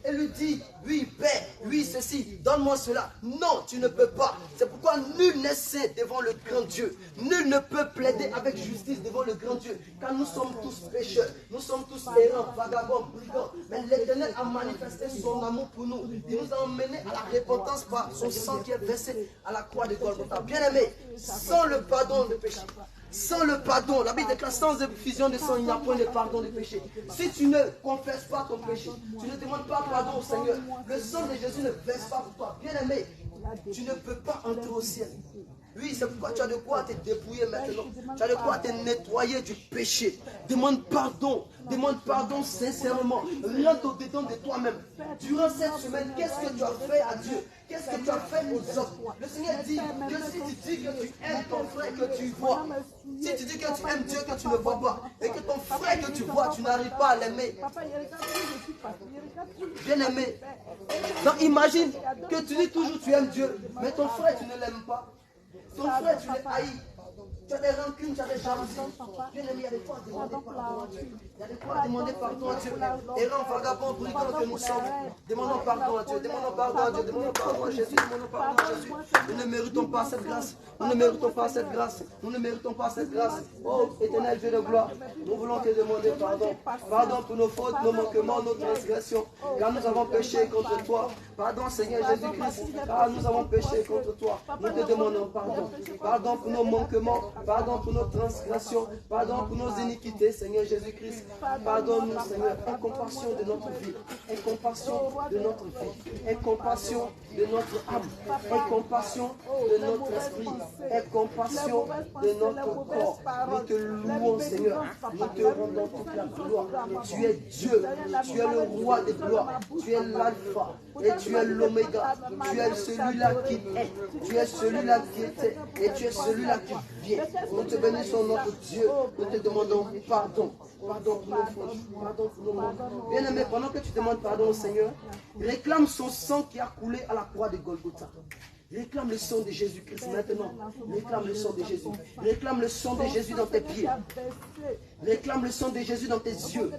et lui dit, oui, Père, oui, ceci, donne-moi cela. Non, tu ne peux pas. C'est pourquoi nul n'est saint devant le grand Dieu. Nul ne peut plaider avec justice devant le grand Dieu, car nous sommes tous pécheurs, nous sommes tous errants, vagabonds, brigands. Mais l'Éternel a manifesté son amour pour nous. Il nous a emmenés à la repentance par son sang qui est versé à la croix de Golgotha. Bien-aimé, sans le pardon de péché, sans le pardon, la Bible déclare sans effusion de sang, il n'y a point de pardon de péché. Si tu ne confesses pas ton péché, tu ne demandes pas pardon au Seigneur, le sang de Jésus ne verse pas pour toi. Bien-aimé, tu ne peux pas entrer au ciel. Oui, c'est pourquoi tu as de quoi te dépouiller maintenant. Tu as de quoi te nettoyer du péché. Demande pardon sincèrement. Rentre au-dedans de toi-même. Durant cette semaine, qu'est-ce que tu as fait à Dieu? Qu'est-ce que tu as fait aux autres? Le Seigneur dit que si tu dis que tu aimes ton frère que tu vois, si tu dis que tu aimes Dieu que tu ne vois pas, et que ton frère que tu vois, tu n'arrives pas à l'aimer. Bien aimé. Donc imagine que tu dis toujours que tu aimes Dieu, mais ton frère tu ne l'aimes pas. Ton frère, tu l'as haï. Tu as des rancunes, tu as des jalousies. Bien aimé, il y a des fois à demander pardon à Dieu. Il y a des fois à demander pardon à Dieu. Errant, vagabond, brigand que nous sommes. Demandons pardon à Dieu. Demandons pardon à Dieu. Demandons pardon à Jésus. Demandons pardon à Jésus. Nous ne méritons pas cette grâce. Nous ne méritons pas cette grâce. Nous ne méritons pas cette grâce. Oh, éternel Dieu de gloire, nous voulons te demander pardon. Pardon pour nos fautes, nos manquements, nos transgressions. Car nous avons péché contre toi. Pardon, Seigneur Jésus-Christ. Car nous avons péché contre toi. Nous te demandons pardon. Pardon pour nos manquements. Pardon pour nos transgressions, pardon pour nos iniquités, Seigneur Jésus-Christ. Pardonne-nous, Seigneur. Aie compassion de notre vie. Aie compassion de notre vie. Aie compassion de notre âme. Aie compassion de notre esprit. Aie compassion de notre corps. Nous te louons, Seigneur. Nous te rendons toute la gloire. Tu es Dieu. Tu es le roi des gloires. Tu es l'alpha et tu es l'oméga. Tu es celui-là qui est. Tu es celui-là qui était. Et tu es celui-là qui vient. Nous te bénissons, notre Dieu. Nous te demandons pardon. Pardon pour nos fautes. Pardon pour nos manques. Bien-aimé, pendant que tu demandes pardon au Seigneur, réclame son sang qui a coulé à la croix de Golgotha. Réclame le sang de Jésus-Christ maintenant. Réclame le sang de Jésus. Réclame le sang de Jésus dans tes pieds. Réclame le sang de Jésus dans tes yeux.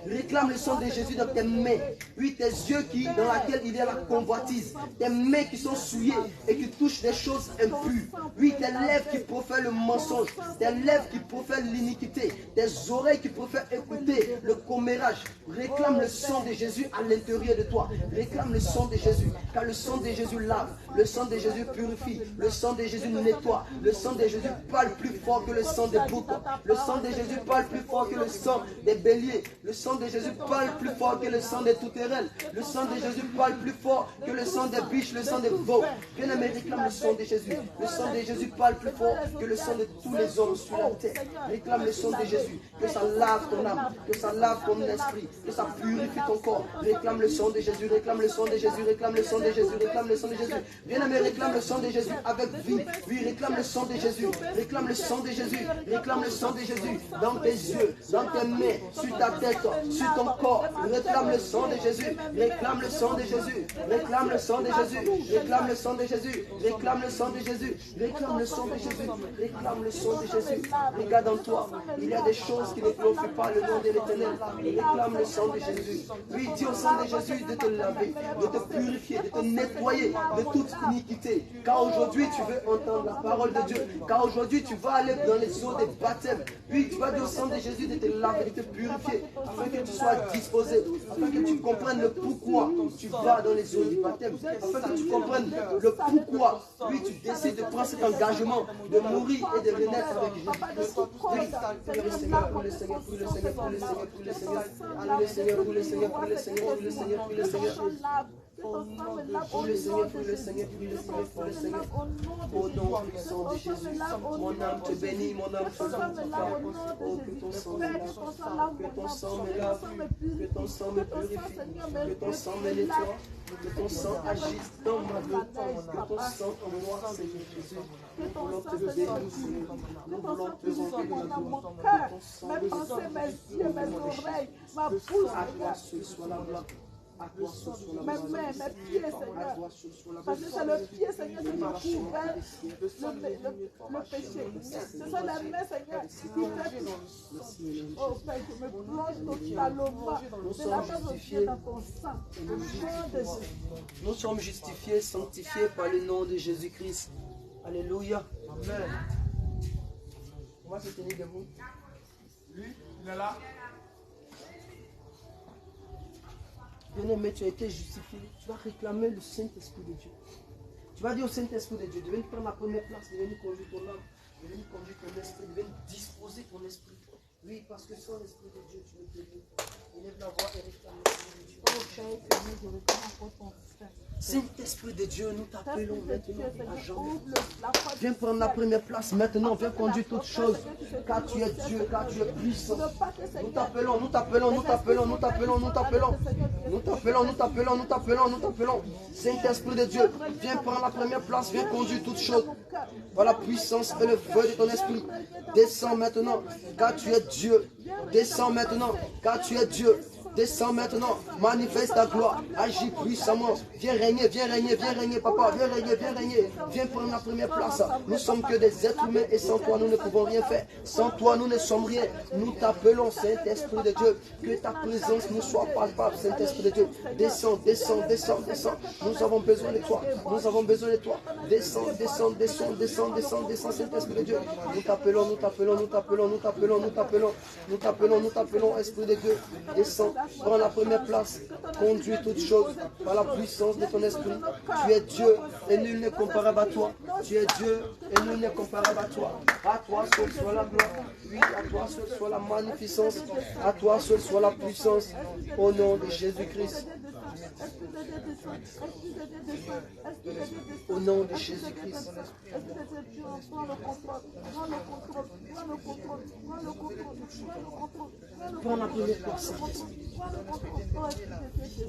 Réclame le sang de Jésus dans tes mains. Oui, tes yeux dans lesquels il y a la convoitise. Tes mains qui sont souillées et qui touchent des choses impures. Oui, tes lèvres qui profèrent le mensonge. Tes lèvres qui profèrent l'iniquité. Tes oreilles qui profèrent écouter le commérage. Réclame le sang de Jésus à l'intérieur de toi. Réclame le sang de Jésus. Car le sang de Jésus lave. Le sang de Jésus purifie. Le sang de Jésus nettoie. Le sang de Jésus parle plus fort que le sang des boucs. Le sang de Jésus parle plus fort que le sang des béliers. Le sang de Jésus parle plus fort que le sang des tourterelles. Le sang de Jésus parle plus fort que le sang des biches, le sang des veaux. Bien-aimé, réclame le sang de Jésus. Le sang de Jésus parle plus fort que le sang de tous les hommes sur la terre. Réclame le sang de Jésus. Que ça lave ton âme, que ça lave ton esprit, que ça purifie ton corps. Réclame le sang de Jésus, réclame le sang de Jésus, réclame le sang de Jésus, réclame le sang de Jésus. Bien-aimé, réclame le sang de Jésus avec vie. Oui, réclame le sang de Jésus. Réclame le sang de Jésus. Réclame le sang de Jésus dans tes yeux, dans tes mains, sur ta tête, sur ton corps. Réclame le sang de Jésus. Réclame le sang de Jésus. Réclame le sang de Jésus. Réclame le sang de Jésus. Réclame le sang de Jésus. Réclame le sang de Jésus. Réclame le sang de Jésus. Regarde en toi. Il y a des choses qui ne glorifient pas le nom de l'Éternel. Réclame le sang de Jésus. Oui, dis au sang de Jésus de te laver, de te purifier, de te nettoyer de toute iniquité. Car aujourd'hui, tu veux entendre la parole de Dieu. Car aujourd'hui, tu vas aller dans les eaux des baptêmes. Oui, tu vas dire au sang de Jésus de te laver, de te purifier, afin que tu sois disposé, afin que tu comprennes le pourquoi tu vas dans les eaux du baptême, afin que tu comprennes le pourquoi, oui, tu décides de prendre cet engagement, de mourir et de renaître avec Jésus. Oui, le Seigneur, pour le Seigneur, pour le Seigneur, pour le Seigneur, pour le Seigneur, pour le Seigneur, pour le Seigneur, pour le Seigneur, pour le Seigneur, pour le Seigneur. Pour le Seigneur, pour le Seigneur, pour le Seigneur, pour le Seigneur. Au nom puissant de Jésus, mon âme te bénit, mon âme te loue. Oh, que ton sang me lave, que ton sang me lave, que ton sang me purifie, que ton sang me nettoie, que ton sang agisse dans ma vie, que ton sang en moi, Seigneur Jésus. Nous voulons te bénir, nous voulons te remplir de mon cœur, mes pensées, mes yeux, mes oreilles, ma bouche. À toi seul soit la gloire. À toi seul soit la Mes gloire. mains, mes pieds, À Seigneur. toi seul soit la Parce que c'est gloire. le pied, Seigneur, qui couvre le péché. Ce sont les mains, Seigneur, qui fait tout. Oh Père, je me plonge totalement de la main de Dieu dans ton sang. Au nom de Jésus. Nous sommes justifiés, sanctifiés par le nom de Jésus-Christ. Alléluia. Amen. On va se tenir debout. Lui, il est là. Bien-aimé, tu as été justifié. Tu vas réclamer le Saint-Esprit de Dieu. Tu vas dire au Saint-Esprit de Dieu de venir prendre la première place, de venir conduire ton âme, de venir conduire ton esprit, de venir disposer ton esprit. Oui, parce que sans l'Esprit de Dieu, tu ne peux pas. Élève la voix et réclame l'Esprit de Dieu. Oh Père, Seigneur, je réclame encore ton sein. Saint-Esprit de Dieu, nous t'appelons maintenant à jamais. Viens Viens prendre la première place maintenant, viens conduire toutes choses, car tu es Dieu, car tu es puissant. Nous t'appelons, nous t'appelons, nous t'appelons, nous t'appelons, nous t'appelons. Nous t'appelons, nous t'appelons, nous t'appelons, nous t'appelons. Saint-Esprit de Dieu, viens prendre la première place, viens conduire toutes choses. Par la puissance et le feu de ton esprit. Descends maintenant, car tu es Dieu. Descends maintenant, car tu es Dieu. Descends maintenant, manifeste ta gloire, agis puissamment. Viens régner, papa, viens régner. Viens prendre la première place. Nous sommes que des êtres humains et sans toi nous ne pouvons rien faire. Sans toi nous ne sommes rien. Nous t'appelons Saint-Esprit de Dieu. Que ta présence nous soit palpable, Saint-Esprit de Dieu. Descends, descends, descends, descends. Nous avons besoin de toi. Nous avons besoin de toi. Descends, descends, descends, descends, descends, descends, Saint-Esprit de Dieu. Nous t'appelons, nous t'appelons, nous t'appelons, nous t'appelons, nous t'appelons, nous t'appelons, nous t'appelons, Esprit de Dieu. Descends. Prends la première place, conduis toutes choses par la puissance de ton esprit. Tu es Dieu et nul n'est comparable à toi. Tu es Dieu et nul n'est comparable à toi. À toi seul soit la gloire. Oui, à toi seul soit la magnificence. À toi seul soit la puissance. Au nom de Jésus-Christ. Au nom de Jésus-Christ. Prends la première place.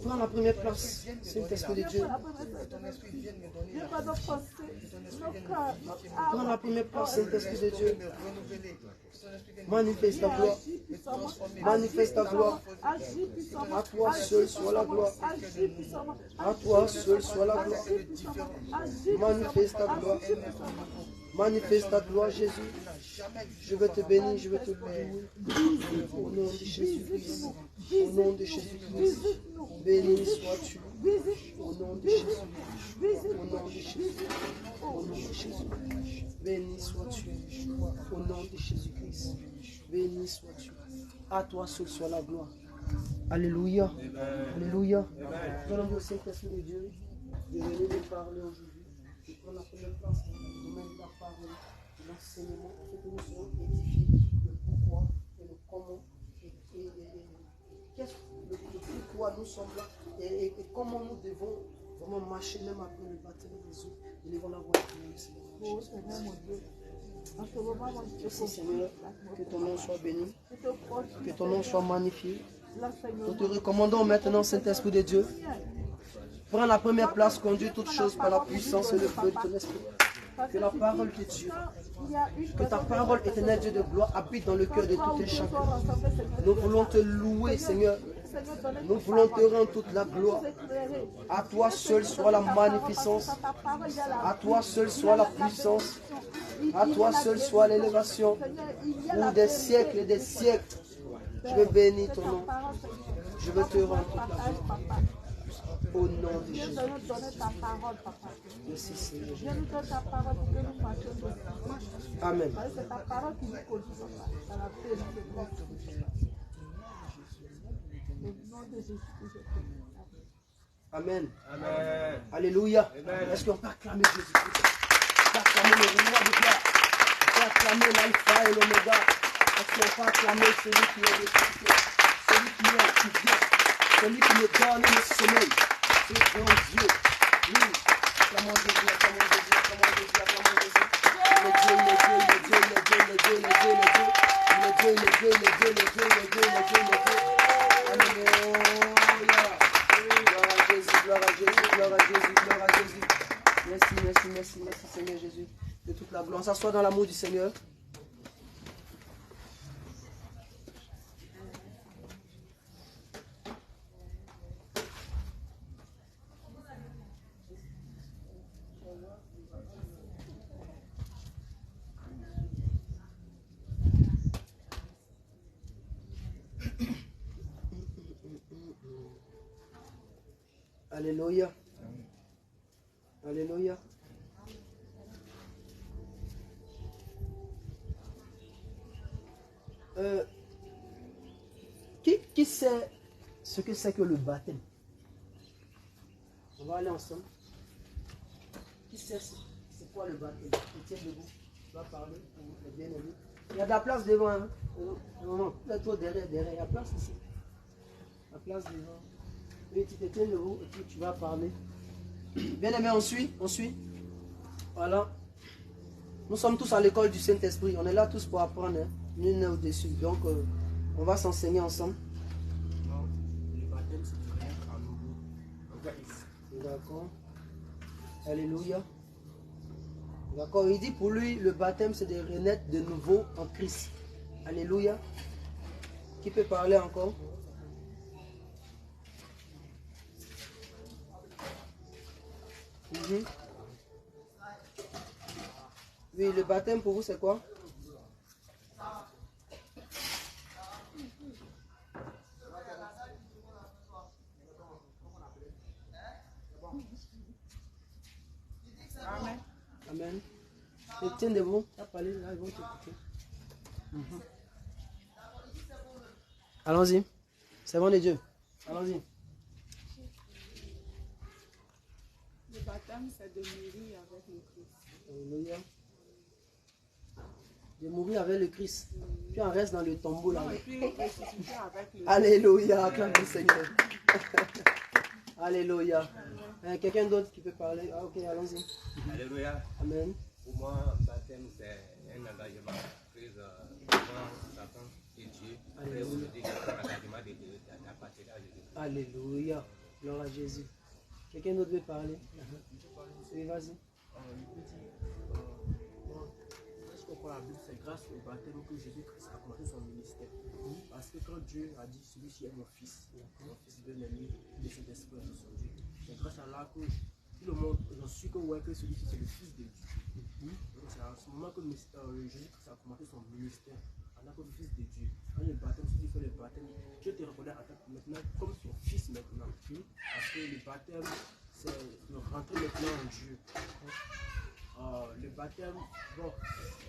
Prends la première place. Saint-Esprit de Dieu. Prends la première place, Saint-Esprit de Dieu. Manifeste ta gloire. Manifeste ta gloire. À toi seul soit la gloire. À toi seul soit la gloire. Manifeste ta gloire. Manifeste ta gloire, Jésus. Je veux te bénir, je veux te louer. Au nom de Jésus-Christ. Au nom de Jésus-Christ. Béni sois-tu. Au nom de Jésus. Au nom de Jésus. Au nom de Jésus. Béni sois-tu. Au nom de Jésus-Christ. Béni sois-tu. À toi seul soit la gloire. Alléluia. Alléluia. Venons au Saint-Esprit de Dieu. De venir nous parler aujourd'hui. Je prends la première place dans le domaine de la parole, de l'enseignement, pour que nous soyons édifiés, le pourquoi et le comment, qu'est-ce le pourquoi nous sommes là, et comment nous devons vraiment marcher même après le baptême des eaux. Nous devons l'avoir avec Oh Seigneur mon Dieu. Merci Seigneur, que ton nom soit béni, que ton nom soit magnifié. Nous te recommandons maintenant, Saint-Esprit de Dieu. Prends la première place, conduis toutes choses par la puissance et le feu de ton esprit. Que la parole de Dieu, que ta parole éternelle, Dieu de gloire, habite dans le cœur de tout et chacun. Nous voulons te louer, Seigneur. Nous voulons te rendre toute la gloire. À toi seul soit la magnificence. À toi seul soit la puissance. À toi seul soit l'élévation. Pour des siècles et des siècles. Je veux bénir ton nom. Je veux te rendre toute la gloire. Au nom de Jésus. Merci Seigneur. Amen. Amen. Amen. Alléluia. Est-ce qu'on peut acclamer Jésus-Christ? On peut acclamer le roi de gloire. On peut acclamer l'alpha et l'oméga. Est-ce qu'on peut acclamer celui qui est le Christ, celui qui est actif, celui qui nous donne le sommeil. C'est grand Dieu. Oui. Acclamons Jésus, acclamons Jésus, acclamons Jésus, acclamons Jésus. Le Dieu, le Dieu, le Dieu, le Dieu, le Dieu, le Dieu, le Dieu. Le Dieu, le Dieu, le Dieu, le Dieu, le Dieu, le Dieu, le Dieu. Alléluia. Gloire à Jésus, gloire à Jésus, gloire à Jésus, gloire à Jésus. Merci, merci, merci, merci Seigneur Jésus. De toute la gloire. On s'assoit dans l'amour du Seigneur. Alléluia. Alléluia. Qui sait ce que c'est que le baptême? On va aller ensemble. Qui sait c'est quoi le baptême? Tiens debout. Tu vas parler pour les bien-aimés. Il y a de la place devant. Hein? Non, non, toi derrière. Il y a place ici. La place devant. Et tu te tiens debout et puis tu vas parler. Bien-aimés, on suit. Voilà. Nous sommes tous à l'école du Saint-Esprit. On est là tous pour apprendre. Hein? Nul n'est au-dessus. Donc, on va s'enseigner ensemble. Non, le baptême, c'est de renaître à nouveau en Christ. D'accord. Alléluia. D'accord. Il dit pour lui, le baptême, c'est de renaître de nouveau en Christ. Alléluia. Qui peut parler encore? Oui, le baptême pour vous, c'est quoi? Amen. Amen. Et tiens debout. Tu as parlé, là, ils vont t'écouter. Allons-y. C'est bon, les dieux. Allons-y. Le baptême, c'est de mourir avec le Christ. Alléluia. De mourir avec le Christ. Puis on reste dans le tombeau là. Non, et puis ressusciter avec le Christ. Alléluia. Acclame le Seigneur. Alléluia. Quelqu'un d'autre qui peut parler? Ah, ok, allons-y. Alléluia. Amen. Pour moi, le baptême, c'est un engagement pris devant Satan et Dieu. Après, aujourd'hui, je prends l'engagement d'appartenir à Jésus. Alléluia. Gloire à Jésus. Quelqu'un d'autre veut parler? Oui, vas-y. Lorsqu'on croit la Bible, c'est grâce au baptême que Jésus-Christ a commencé son ministère. Parce que quand Dieu a dit celui-ci est mon fils bien-aimé, le Saint-Esprit de son Dieu, c'est grâce à là que tout le monde, j'en suis que ouais, que celui-ci c'est le fils de Dieu. Donc c'est à ce moment que Jésus-Christ a commencé son ministère en tant que fils de Dieu. Quand le baptême, si tu fais le baptême, Dieu te reconnaît en tant que maintenant comme son fils maintenant. Parce que le baptême, c'est de rentrer maintenant en Dieu. Le baptême, bon,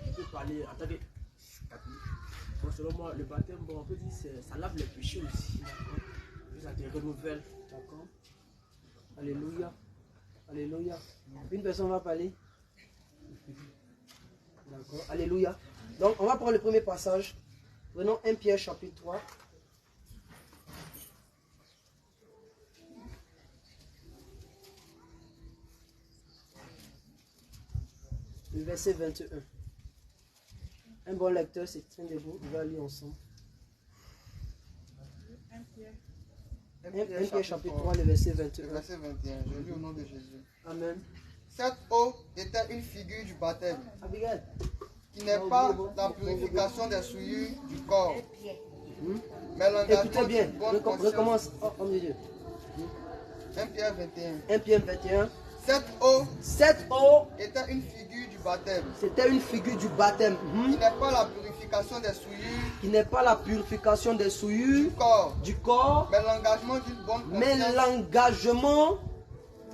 on peut parler en tant que catholique. Bon, selon moi, le baptême, bon, on peut dire ça lave les péchés aussi. Ça te renouvelle. D'accord. Alléluia. Alléluia. Une personne va parler. D'accord. Alléluia. Donc, on va prendre le premier passage. Prenons 1 Pierre chapitre 3. Le verset 21. Un bon lecteur se tient debout. Il va lire ensemble. 1 Pierre. 1 Pierre chapitre 3, le verset 21. Verset 21, je lis au nom de Jésus. Amen. Cette eau était une figure du baptême, Abigail. qui n'est pas la purification des souillures du corps, mais l'engagement Écoutez bien, d'une bonne conscience. recommence. Oh, homme de Dieu. 1 Pierre 21. 1 Pierre 21. Cette eau était une figure du baptême, C'était une figure du baptême. qui n'est pas la purification des souillures Qui n'est pas la purification des souillures du corps, du corps, mais l'engagement d'une bonne mais conscience l'engagement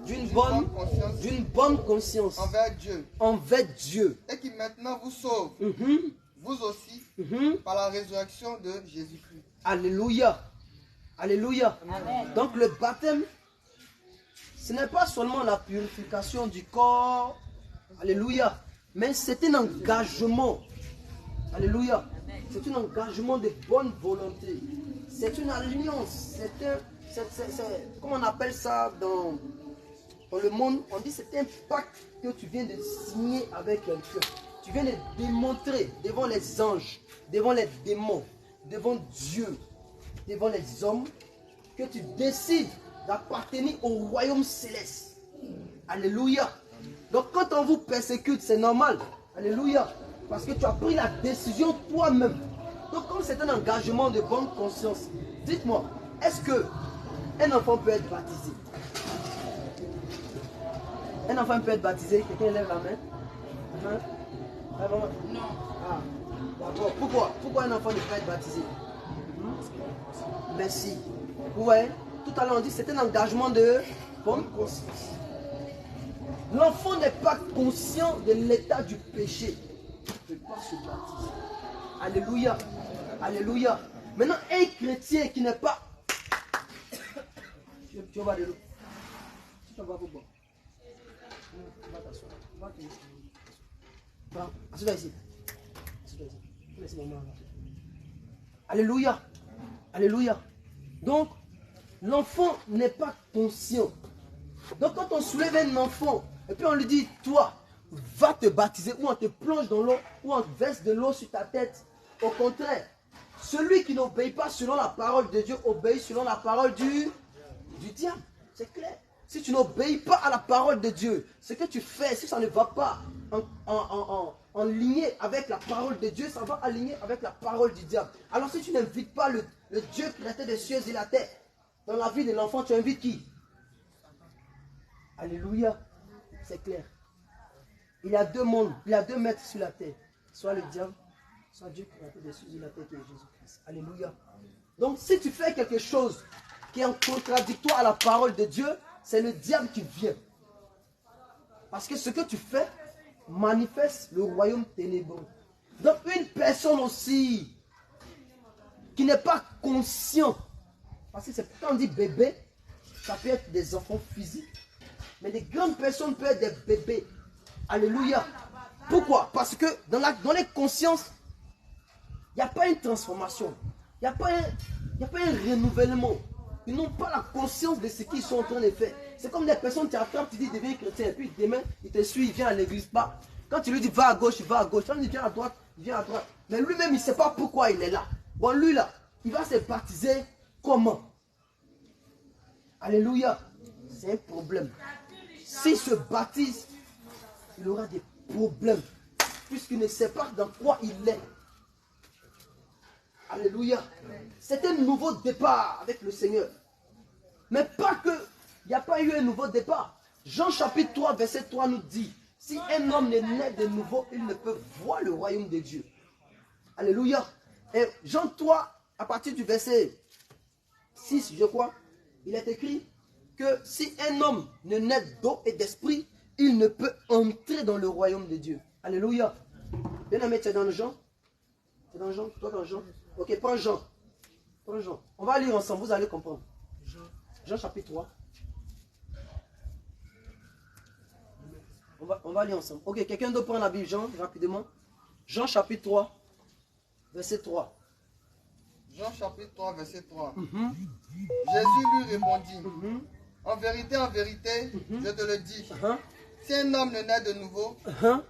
d'une bonne conscience envers Dieu, Dieu. et qui maintenant vous sauve, vous aussi, par la résurrection de Jésus-Christ. Alléluia. Alléluia. Donc le baptême, ce n'est pas seulement la purification du corps. Alléluia. Mais c'est un engagement. Alléluia. C'est un engagement de bonne volonté. C'est une alliance. Comment on appelle ça dans le monde? On dit c'est un pacte que tu viens de signer avec quelqu'un. Tu viens de démontrer devant les anges, devant les démons, devant Dieu, devant les hommes, que tu décides d'appartenir au royaume céleste. Alléluia. Donc quand on vous persécute, c'est normal. Alléluia. Parce que tu as pris la décision toi-même. Donc comme c'est un engagement de bonne conscience, dites-moi, est-ce que un enfant peut être baptisé? Un enfant peut être baptisé? Quelqu'un lève la main? Hein? Non. Ah, d'accord. Pourquoi un enfant ne peut pas être baptisé? Merci. Vous voyez, tout à l'heure on dit que c'est un engagement de bonne conscience. L'enfant n'est pas conscient de l'état du péché. Il ne peut pas se baptiser. Alléluia. Alléluia. Maintenant, un chrétien qui n'est pas... Tu vas boire de l'eau. Tu vas boire pour boire. Va t'asseoir. Va te laisser. Va, assieds-toi ici. Assieds-toi ici. Laisse maman là. Alléluia. Alléluia. Donc, l'enfant n'est pas conscient. Donc, quand on soulève un enfant, et puis on lui dit, toi, va te baptiser, ou on te plonge dans l'eau, ou on te verse de l'eau sur ta tête. Au contraire, celui qui n'obéit pas selon la parole de Dieu, obéit selon la parole du diable. C'est clair. Si tu n'obéis pas à la parole de Dieu, ce que tu fais, si ça ne va pas en lignée avec la parole de Dieu, ça va aligner avec la parole du diable. Alors si tu n'invites pas le Dieu créateur des cieux et la terre, dans la vie de l'enfant, tu invites qui? Alléluia. C'est clair. Il y a deux mondes, il y a deux maîtres sur la terre. Soit le diable, soit Dieu créateur des cieux et la terre qui est Jésus-Christ. Alléluia. Donc si tu fais quelque chose qui est en contradictoire à la parole de Dieu, c'est le diable qui vient. Parce que ce que tu fais manifeste le royaume ténébreux. Donc une personne aussi qui n'est pas conscient, parce que quand on dit bébé, ça peut être des enfants physiques, mais des grandes personnes peuvent être des bébés. Alléluia. Pourquoi? Parce que dans les consciences, il n'y a pas une transformation, il n'y a pas un renouvellement. Ils n'ont pas la conscience de ce qu'ils sont en train de faire. C'est comme des personnes qui attrapent, tu dis deviens chrétien, et puis demain, il te suit, il vient à l'église. Quand tu lui dis va à gauche, il va à gauche. Quand il dit viens à droite, il vient à droite. Mais lui-même, il ne sait pas pourquoi il est là. Bon, lui là, il va se baptiser comment? Alléluia. C'est un problème. S'il se baptise, il aura des problèmes. Puisqu'il ne sait pas dans quoi il est. Alléluia. C'est un nouveau départ avec le Seigneur. Mais pas que, il n'y a pas eu un nouveau départ. Jean chapitre 3, verset 3 nous dit, si un homme n'est né de nouveau, il ne peut voir le royaume de Dieu. Alléluia. Et Jean 3, à partir du verset 6, je crois, il est écrit que si un homme ne naît d'eau et d'esprit, il ne peut entrer dans le royaume de Dieu. Alléluia. Bien aimé, tu es dans le Jean? Tu es dans Jean? Toi dans Jean? Ok, prends Jean. Prends Jean. On va lire ensemble, vous allez comprendre. Jean chapitre 3. On va lire ensemble. Ok, quelqu'un doit prendre la Bible, Jean, rapidement. Jean chapitre 3, verset 3. Jean chapitre 3, verset 3. Jésus lui répondit, en vérité, je te le dis, si un homme ne naît de nouveau,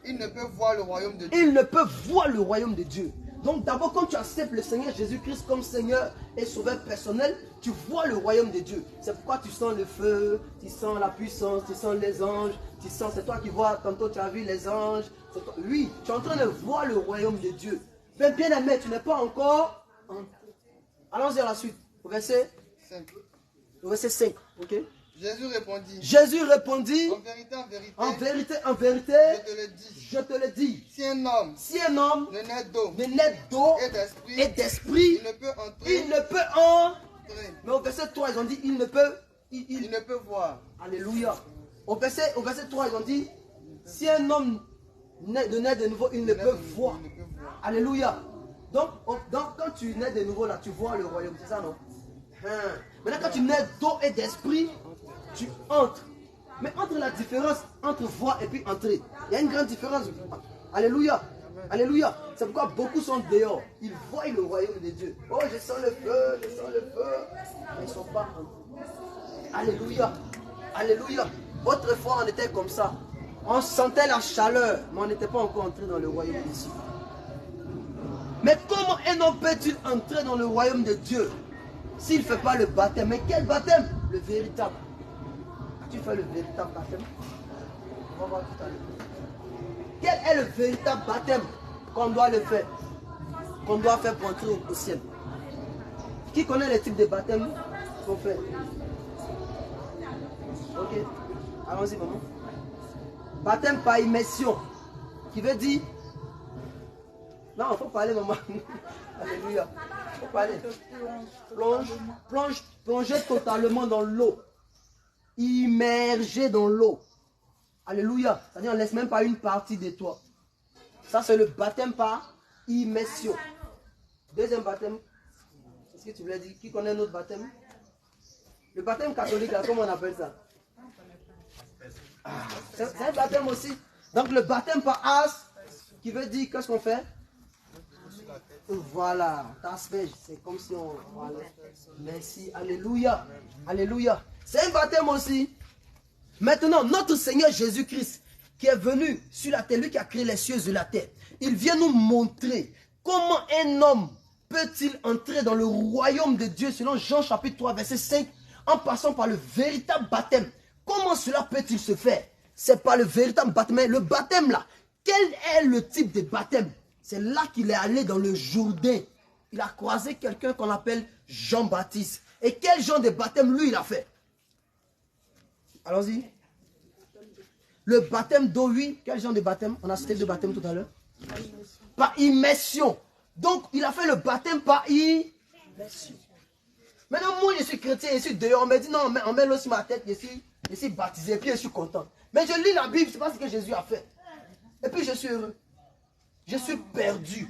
il ne peut voir le royaume de Dieu. Il ne peut voir le royaume de Dieu. Donc d'abord, quand tu acceptes le Seigneur Jésus-Christ comme Seigneur et Sauveur personnel, tu vois le royaume de Dieu. C'est pourquoi tu sens le feu, tu sens la puissance, tu sens les anges, tu sens, c'est toi qui vois, tantôt tu as vu les anges. Oui, tu es en train de voir le royaume de Dieu. Mais bien aimé, tu n'es pas encore entré. Allons-y à la suite, au verset 5. Au verset 5, ok? Jésus répondit, en vérité, je te le dis, si un homme ne naît d'eau et d'esprit, il ne peut entrer. Mais au verset 3, ils ont dit, il ne peut voir. Alléluia. Au verset 3, ils ont dit, si un homme naît de nouveau, il ne peut voir. Alléluia. Donc, quand tu nais de nouveau, là, tu vois le royaume, c'est ça, non? Maintenant, quand tu nais d'eau et d'esprit, tu entres. Mais entre la différence entre voir et puis entrer, il y a une grande différence. Alléluia. Alléluia. C'est pourquoi beaucoup sont dehors. Ils voient le royaume de Dieu. Oh, je sens le feu, je sens le feu. Mais ils ne sont pas entrés. Alléluia. Alléluia. Autrefois, on était comme ça. On sentait la chaleur, mais on n'était pas encore entré dans le royaume de Dieu. Mais comment un homme peut-il entrer dans le royaume de Dieu s'il ne fait pas le baptême? Mais quel baptême? Le véritable. As-tu fait le véritable baptême? On va voir tout à l'heure. Quel est le véritable baptême qu'on doit le faire? Qu'on doit faire pour entrer au ciel? Qui connaît les types de baptême qu'on fait? Ok. Allons-y, maman. Baptême par immersion. Qui veut dire... Non, il faut parler, maman. Alléluia. Il faut parler. Plonger totalement dans l'eau. immergé dans l'eau. Alléluia. C'est-à-dire on ne laisse même pas une partie de toi. Ça c'est le baptême par immersion. Deuxième baptême. Qu'est-ce que tu voulais dire? Qui connaît notre baptême? Le baptême catholique, là, comment on appelle ça? C'est un baptême aussi. Donc le baptême par as, qui veut dire qu'est-ce qu'on fait? Voilà, t'asperges, c'est comme si on... Voilà. Merci, alléluia, alléluia. C'est un baptême aussi. Maintenant, notre Seigneur Jésus-Christ, qui est venu sur la terre, lui qui a créé les cieux et la terre, il vient nous montrer comment un homme peut-il entrer dans le royaume de Dieu, selon Jean chapitre 3, verset 5, en passant par le véritable baptême. Comment cela peut-il se faire? C'est pas le véritable baptême, mais le baptême là. Quel est le type de baptême? C'est là qu'il est allé dans le Jourdain. Il a croisé quelqu'un qu'on appelle Jean-Baptiste. Et quel genre de baptême lui il a fait? Allons-y. Le baptême d'eau, oui. Quel genre de baptême? On a cité le baptême tout à l'heure. Par immersion. Donc il a fait le baptême par immersion. Maintenant moi je suis chrétien, je suis dehors. On me dit non, on met l'eau sur ma tête, je suis baptisé, puis je suis content. Mais je lis la Bible, c'est pas ce que Jésus a fait. Et puis je suis heureux. Je suis perdu.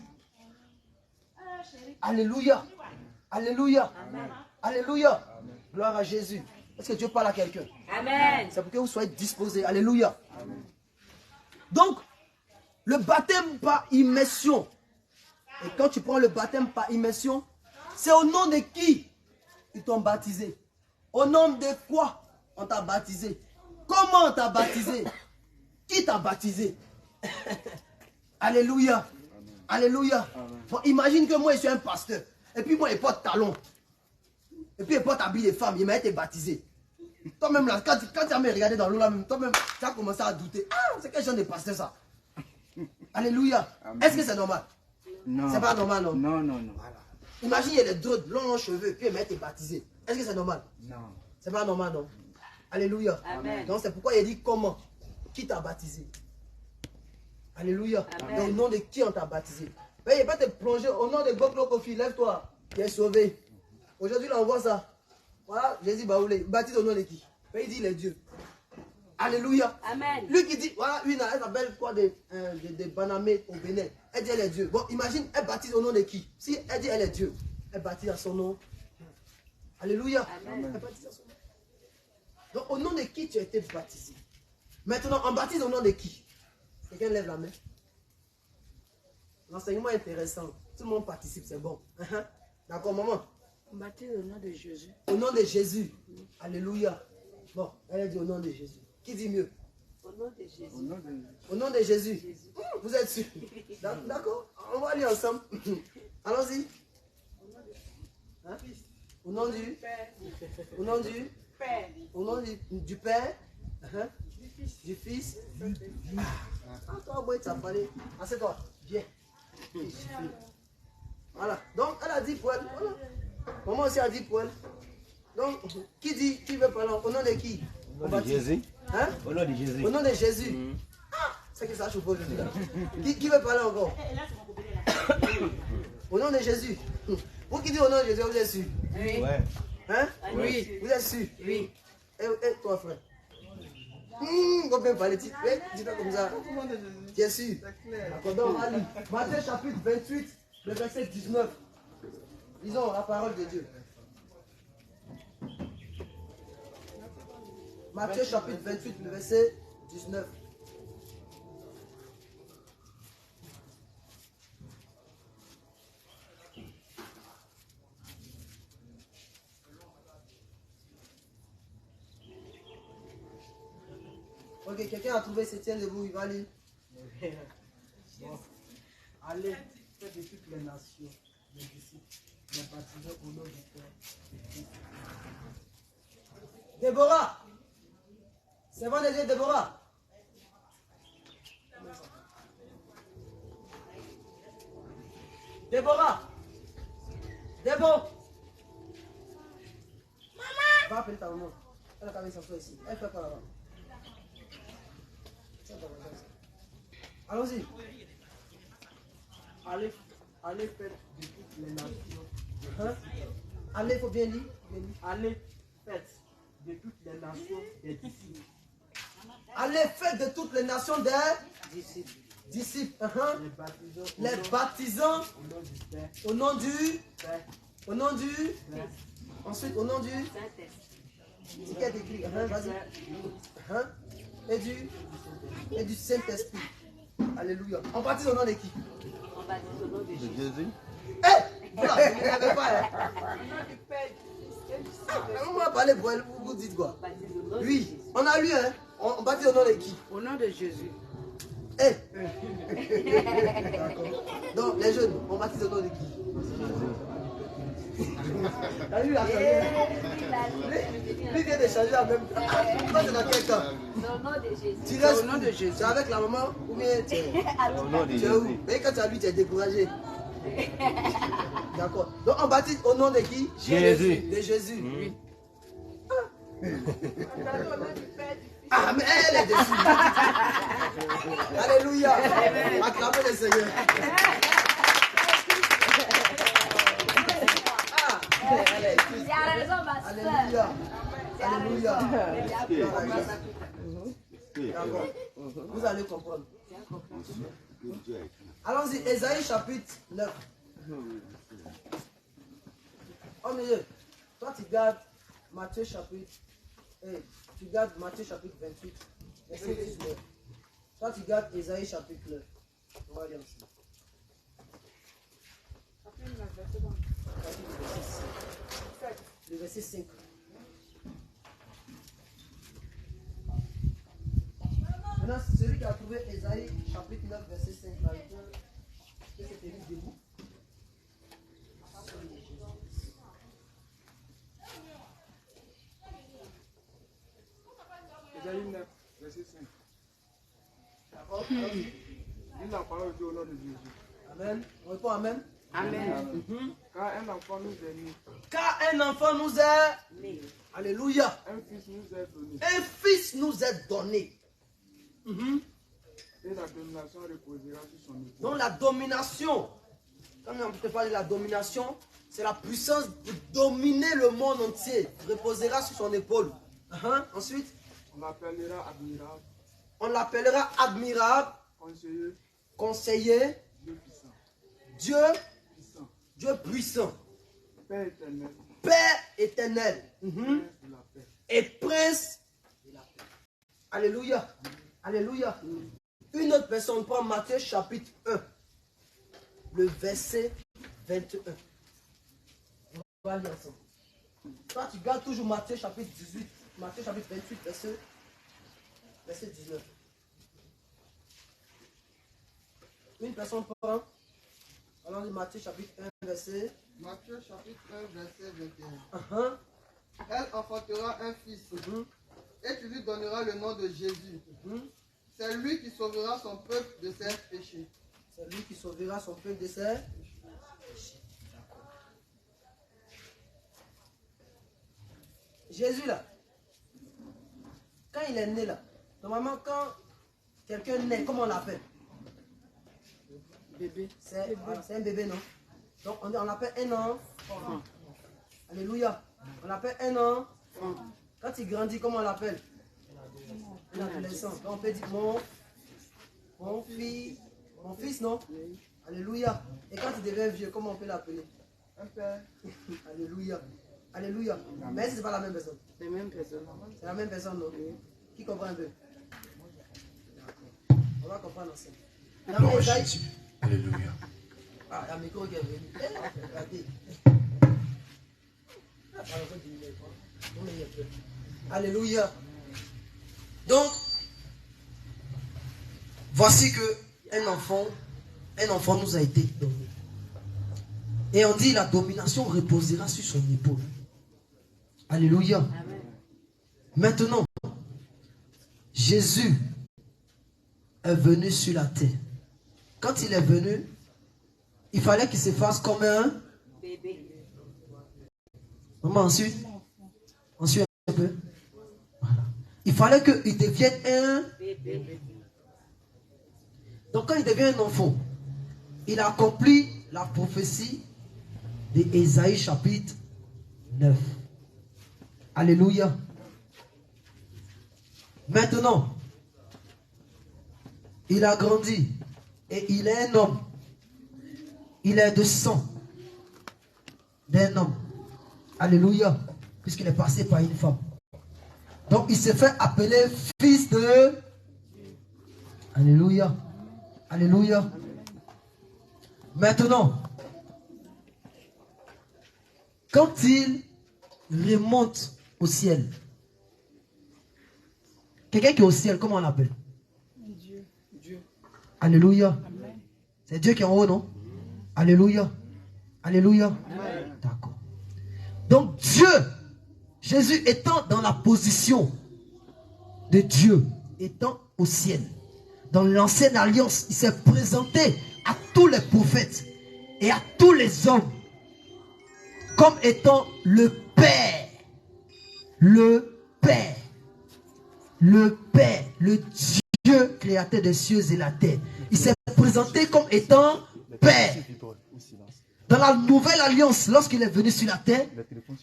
Alléluia. Alléluia. Alléluia. Gloire à Jésus. Est-ce que Dieu parle à quelqu'un? Amen. C'est pour que vous soyez disposés. Alléluia. Donc, le baptême par immersion. Et quand tu prends le baptême par immersion, c'est au nom de qui ils t'ont baptisé? Au nom de quoi on t'a baptisé? Comment on t'a baptisé? Qui t'a baptisé? Alléluia. Alléluia. Bon, imagine que moi je suis un pasteur. Et puis moi je porte talons. Et puis je porte habit de femme. Il m'a été baptisé. Toi-même là, quand tu as me regardé dans l'eau là même, toi-même, tu as commencé à douter. Ah, c'est quel genre de pasteur ça? Alléluia. Est-ce que c'est normal? Non. C'est pas normal, non? Non, non, non. Voilà. Imagine il y a les droits longs cheveux, puis il m'a été baptisé. Est-ce que c'est normal? Non. C'est pas normal, non? Alléluia. Amen. Donc c'est pourquoi il dit comment? Qui t'a baptisé? Alléluia. Et au nom de qui on t'a baptisé? Mais il ne va pas te plonger au nom de Boklo Kofi. Lève-toi. Tu es sauvé. Aujourd'hui, là, on voit ça. Voilà, Jésus Baoulé. Baptise au nom de qui? Mais il dit les dieux. Alléluia. Amen. Lui qui dit, voilà, une, elle s'appelle quoi des Banamé au Bénin. Elle dit elle est Dieu. Bon, imagine, elle baptise au nom de qui? Si elle dit elle est Dieu, elle baptise à son nom. Alléluia. Amen. Elle baptise à son nom. Donc, au nom de qui tu as été baptisé? Maintenant, on baptise au nom de qui? Quelqu'un lève la main. L'enseignement est intéressant. Tout le monde participe, c'est bon. D'accord, maman? On baptise au nom de Jésus. Au nom de Jésus. Alléluia. Bon, elle a dit au nom de Jésus. Qui dit mieux? Au nom de Jésus. Au nom de Jésus. Vous êtes sûr? D'accord? On va aller ensemble. Allons-y. Hein? Au nom du Père. Au nom du Père. Au nom du Père. Du Fils. Ah, toi, moi, tu as parlé. Assieds-toi. Viens. Voilà. Donc, elle a dit pour elle. Voilà. Maman aussi a dit pour elle. Donc, qui veut parler? Au nom de qui? Au nom de Jésus. Hein? Au nom de Jésus. Au nom de Jésus. Ah, c'est que ça chauffe aujourd'hui. Qui veut parler encore? Au nom de Jésus. Vous qui dites au nom de Jésus, vous êtes sûr? Oui. Ouais. Hein? Oui. Vous êtes sûr? Oui. Et toi, frère? On va bien parler. Dis-toi comme ça. Tu es sûr? D'accord, donc on va lire. Matthieu chapitre 28, le verset 19. Lisons la parole de Dieu. Matthieu chapitre 28, le verset 19. Ok, quelqu'un a trouvé, se tient debout, il va lire. Bon. Allez, faites de toutes les nations, les disciples, les baptisés au nom du Père. Déborah! C'est bon de dire Déborah? Déborah! Déborah! Maman! Va appeler ta maman. Elle a quand même s'asseoir ici. Elle fait quoi là-bas? Allons-y. Allez faire de toutes les nations. Hein? Allez, il faut bien lire. Allez, faites de toutes les nations des disciples. Allez, faites de toutes les nations des Disciples. disciples. Les baptisants Les baptisants au nom du au nom du, Père, au nom du, Fils, ensuite au nom du, ce qui est écrit, vas-y, et du Saint-Esprit. Alléluia. On baptise au nom de qui? On baptise au nom de Jésus. Jésus. Voilà, vous n'avez pas. Hein. Au nom du Père, du Fils et du Saint-Esprit. On va parler pour elle, vous dites quoi? On baptise au nom de Oui, Jésus. on a lu, hein. On baptise au nom de qui? au nom de Jésus. D'accord. Donc, les jeunes, on baptise au nom de qui? Ah, lui, il a changé. Lui vient de changer en même temps. Toi, c'est dans quel camp? Au nom de Jésus. Tu restes Au nom de Jésus. Tu es avec la maman ou bien tu es, Au nom de tu es où? Jésus. Et quand tu as lu, tu es découragé. D'accord. Donc, on baptise au nom de qui? Jésus. De Jésus. Oui. Au nom du Père, du Fils. Ah, mais elle est dessus. Alléluia. Acclamez le Seigneur. Ah, elle est dessus. Tu as raison, ma soeur. Alléluia. Tu as Alléluia. raison. D'accord. Vous allez comprendre. Allons-y, Ésaïe chapitre 9. Oh milieu, toi tu gardes Matthieu chapitre, tu gardes Matthieu chapitre 28, verset 19. Toi tu gardes Ésaïe chapitre 9. On va aller ensemble. Le verset 5. Maintenant, celui qui a trouvé Ésaïe chapitre 9, verset 5, là, il peut se tenir debout. Ésaïe 9, verset 5. D'accord? Lis la parole de Dieu au nom de Jésus. Amen. On répond Amen. Amen. Car un enfant nous est né, Car un enfant nous est. Alléluia. un fils nous est donné, Un fils nous est donné. et la domination reposera sur son épaule. Donc la domination, quand on te parle de la domination, c'est la puissance de dominer le monde entier. Reposera sur son épaule. Ensuite, On l'appellera admirable, on l'appellera admirable, conseiller, conseiller, Dieu puissant, Dieu, puissant, Dieu puissant, Père éternel, Père éternel, Prince de la paix. et Prince de la paix. Alléluia. Alléluia. Une autre personne prend Matthieu chapitre 1, le verset 21. On va aller ensemble. Toi, tu gardes toujours Matthieu chapitre 18, Matthieu chapitre 28, verset 19. Une personne prend, allons Matthieu chapitre 1, verset. Matthieu chapitre 1, verset 21. Elle enfantera un fils, et tu lui donneras le nom de Jésus. C'est lui qui sauvera son peuple de ses péchés. C'est lui qui sauvera son peuple de ses péchés. Jésus là, quand il est né là, normalement quand quelqu'un naît, comment on l'appelle? Bébé. C'est un bébé, non? Donc on l'appelle un enfant. Alléluia. On l'appelle un enfant. Quand il grandit, comment on l'appelle? Un adolescent. Donc on peut dire mon fils, non? Alléluia. Et quand il devient vieux, comment on peut l'appeler? Un père. Alléluia. Alléluia. Mais ce n'est pas la même personne. Les mêmes personnes. C'est la même personne, non? Qui comprend un peu? On va comprendre ensemble. Dans Ésaïe. Alléluia. Ah, il y a un micro qui est venu. Regardez. Alléluia. Donc, voici que un enfant nous a été donné. Et on dit la domination reposera sur son épaule. Alléluia. Amen. Maintenant, Jésus est venu sur la terre. Quand il est venu, il fallait qu'il se fasse comme un Bébé. Maman, ensuite un peu. Voilà. Il fallait qu'il devienne un Bébé. Donc quand il devient un enfant, il a accompli la prophétie de Ésaïe chapitre 9. Alléluia. Maintenant, il a grandi et il est un homme. Il est de sang d'un homme. Alléluia. Puisqu'il est passé par une femme. Donc il s'est fait appeler fils de... Alléluia. Alléluia. Maintenant, quand il remonte au ciel, quelqu'un qui est au ciel, comment on l'appelle? Dieu. Alléluia. C'est Dieu qui est en haut, non? Alléluia. Alléluia. D'accord. Donc Dieu, Jésus étant dans la position de Dieu, étant au ciel, dans l'ancienne alliance, il s'est présenté à tous les prophètes et à tous les hommes comme étant le Père. Le Père. Le Père. Le Dieu créateur des cieux et la terre. Il s'est présenté comme étant Père. Dans la nouvelle alliance, lorsqu'il est venu sur la terre,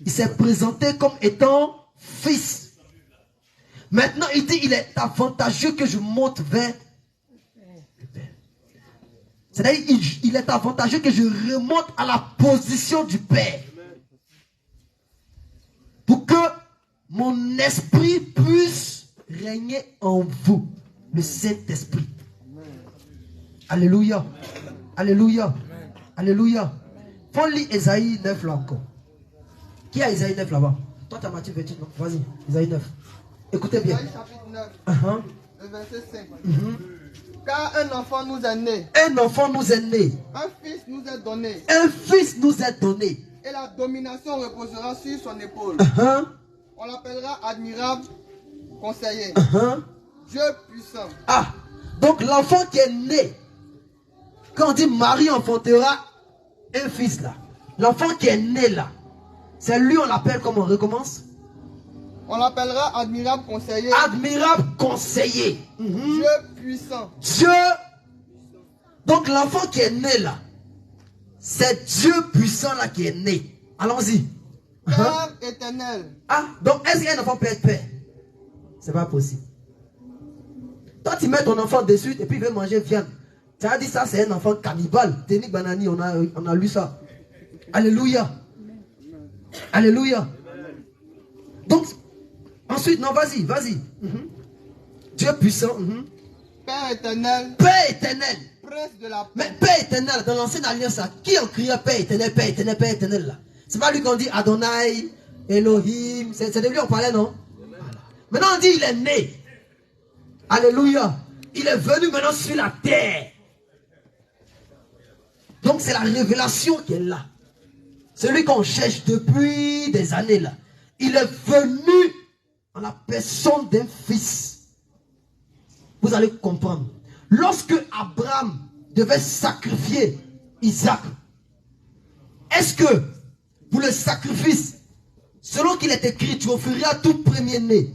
il s'est présenté comme étant Fils. Maintenant, il dit, il est avantageux que je monte vers le Père. C'est-à-dire, il est avantageux que je remonte à la position du Père. Pour que mon esprit puisse régner en vous. Le Saint-Esprit. Alléluia. Alléluia. Alléluia. Faut lire Esaïe 9 là encore. Qui a Esaïe 9 là-bas? Toi, tu as Matthieu 28, non? Vas-y, Esaïe 9. Écoutez bien. Esaïe chapitre 9, le verset 5. Car un enfant nous est né. Un enfant nous est né. Un fils nous est donné. Un fils nous est donné. Et la domination reposera sur son épaule. On l'appellera admirable, conseiller. Dieu puissant. Ah, donc l'enfant qui est né, quand on dit Marie enfantera un fils là, l'enfant qui est né là, c'est lui on l'appelle comment? On recommence? On l'appellera admirable conseiller. Admirable conseiller. Dieu puissant. Dieu. Donc l'enfant qui est né là, c'est Dieu puissant là qui est né. Allons-y. Père éternel. Ah, donc est-ce qu'un enfant peut être père? C'est pas possible. Toi tu mets ton enfant dessus et puis il veut manger viande. Tu as dit ça c'est un enfant cannibale. Ténique Banani, on a lu ça. Alléluia. Alléluia. Donc, ensuite, non, vas-y, vas-y. Dieu puissant. Père éternel. Père éternel. Prince de la paix. Mais Père éternel, dans l'ancienne alliance, là, qui en criait Père éternel, Père éternel, Père éternel là? C'est pas lui qu'on dit Adonai, Elohim. C'est de lui on parlait, non? Voilà. Maintenant on dit il est né. Alléluia. Il est venu maintenant sur la terre. Donc c'est la révélation qui est là. Celui qu'on cherche depuis des années là. Il est venu en la personne d'un fils. Vous allez comprendre. Lorsque Abraham devait sacrifier Isaac, est-ce que pour le sacrifice, selon qu'il est écrit, tu offriras tout premier-né,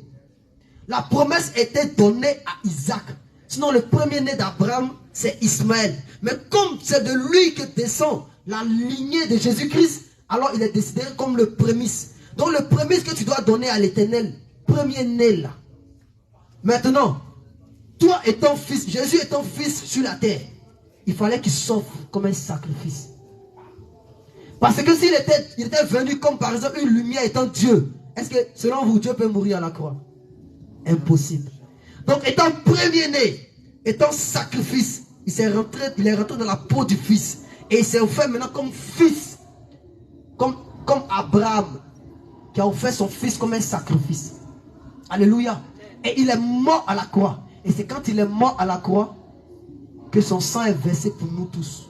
la promesse était donnée à Isaac. Sinon le premier-né d'Abraham, c'est Ismaël. Mais comme c'est de lui que descend la lignée de Jésus-Christ, alors il est décidé comme le prémisse. Donc le prémisse que tu dois donner à l'Éternel, premier-né là. Maintenant, toi étant fils, Jésus étant fils sur la terre, il fallait qu'il s'offre comme un sacrifice. Parce que s'il était venu comme par exemple une lumière étant Dieu, est-ce que selon vous, Dieu peut mourir à la croix? Impossible. Donc étant premier-né, étant sacrifice, il est rentré dans la peau du fils. Et il s'est offert maintenant comme fils. Comme Abraham, qui a offert son fils comme un sacrifice. Alléluia. Et il est mort à la croix. Et c'est quand il est mort à la croix que son sang est versé pour nous tous.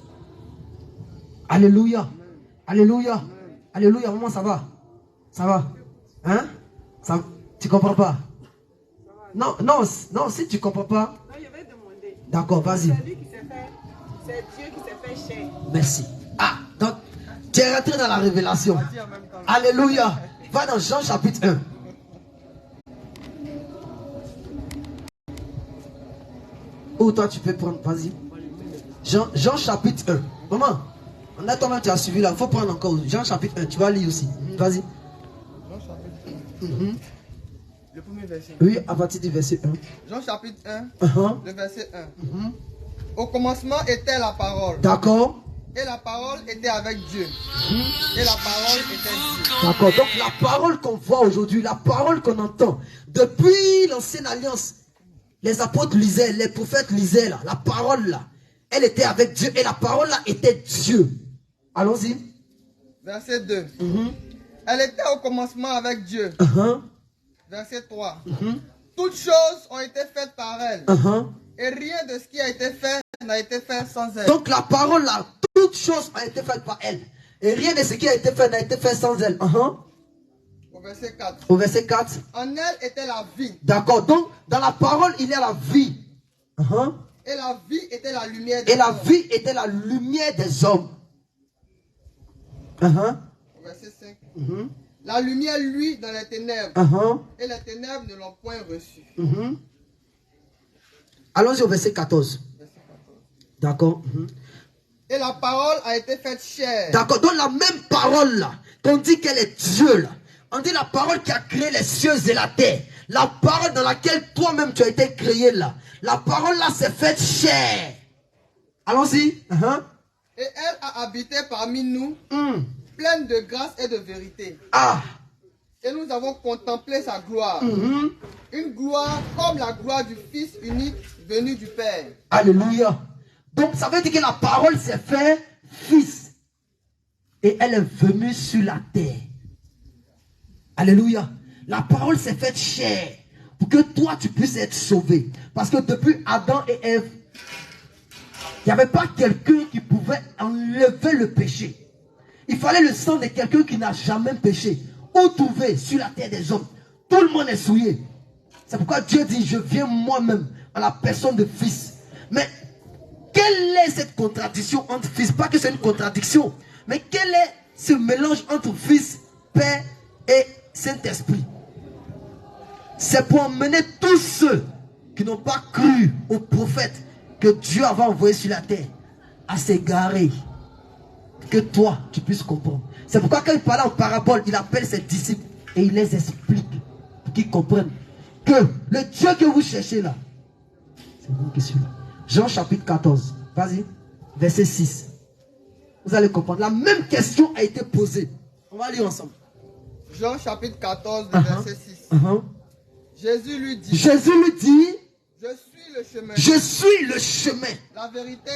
Alléluia. Alléluia. Alléluia. Maman, ça va? Ça va? Hein? Ça, tu comprends pas? Non, non, non, si tu comprends pas. Non, je vais demander. D'accord, vas-y. C'est lui qui s'est fait. C'est Dieu qui s'est fait chair. Merci. Ah, donc, tu es rentré dans la révélation. Alléluia. Va dans Jean chapitre 1. Ou toi tu peux prendre, vas-y. Jean chapitre 1. Maman, on a toi-même tu as suivi là. Il faut prendre encore. Jean chapitre 1, tu vas lire aussi. Vas-y. Jean chapitre 1. Le premier premier verset. Oui, à partir du verset 1. Jean chapitre 1, Uh-huh. le verset 1. Au commencement était la parole. D'accord. Et la parole était avec Dieu. Et la parole était Dieu. D'accord. Donc la parole qu'on voit aujourd'hui, la parole qu'on entend, depuis l'ancienne alliance, les apôtres lisaient, les prophètes lisaient là, la parole là, elle était avec Dieu et la parole là était Dieu. Allons-y. Verset 2. Elle était au commencement avec Dieu. Verset 3. Toutes choses ont été faites par elle. Et rien de ce qui a été fait n'a été fait sans elle. Donc la parole là, toutes choses ont été faites par elle. Et rien de ce qui a été fait n'a été fait sans elle. Au verset 4. Au verset 4. En elle était la vie. D'accord. Donc dans la parole, il y a la vie. Et la vie était la lumière des Et la hommes. vie était la lumière des hommes. Au verset 5. La lumière luit dans les ténèbres. Et les ténèbres ne l'ont point reçue. Allons-y au verset 14. D'accord. Et la parole a été faite chair. D'accord. Donc la même parole là, qu'on dit qu'elle est Dieu là. On dit la parole qui a créé les cieux et la terre. La parole dans laquelle toi-même tu as été créé là. La parole là s'est faite chair. Allons-y. Et elle a habité parmi nous, pleine de grâce et de vérité. Et nous avons contemplé sa gloire. Une gloire comme la gloire du Fils unique venu du Père. Alléluia. Donc ça veut dire que la parole s'est fait fils. Et elle est venue sur la terre. Alléluia. La parole s'est faite chair. Pour que toi tu puisses être sauvé. Parce que depuis Adam et Ève, il n'y avait pas quelqu'un qui pouvait enlever le péché. Il fallait le sang de quelqu'un qui n'a jamais péché. Où trouver sur la terre des hommes? Tout le monde est souillé. C'est pourquoi Dieu dit, je viens moi-même à la personne de fils. Mais quelle est cette contradiction entre fils? Pas que c'est une contradiction. Mais quel est ce mélange entre fils, père et Saint-Esprit? C'est pour emmener tous ceux qui n'ont pas cru aux prophètes que Dieu avait envoyé sur la terre à s'égarer. Que toi, tu puisses comprendre. C'est pourquoi quand il parle en parabole, il appelle ses disciples et il les explique pour qu'ils comprennent que le Dieu que vous cherchez là, c'est vous qui suis là. Jean chapitre 14, vas-y, verset 6. Vous allez comprendre. La même question a été posée. On va lire ensemble. Jean chapitre 14, verset 6. Jésus lui dit, je suis le chemin. Je suis le chemin. La vérité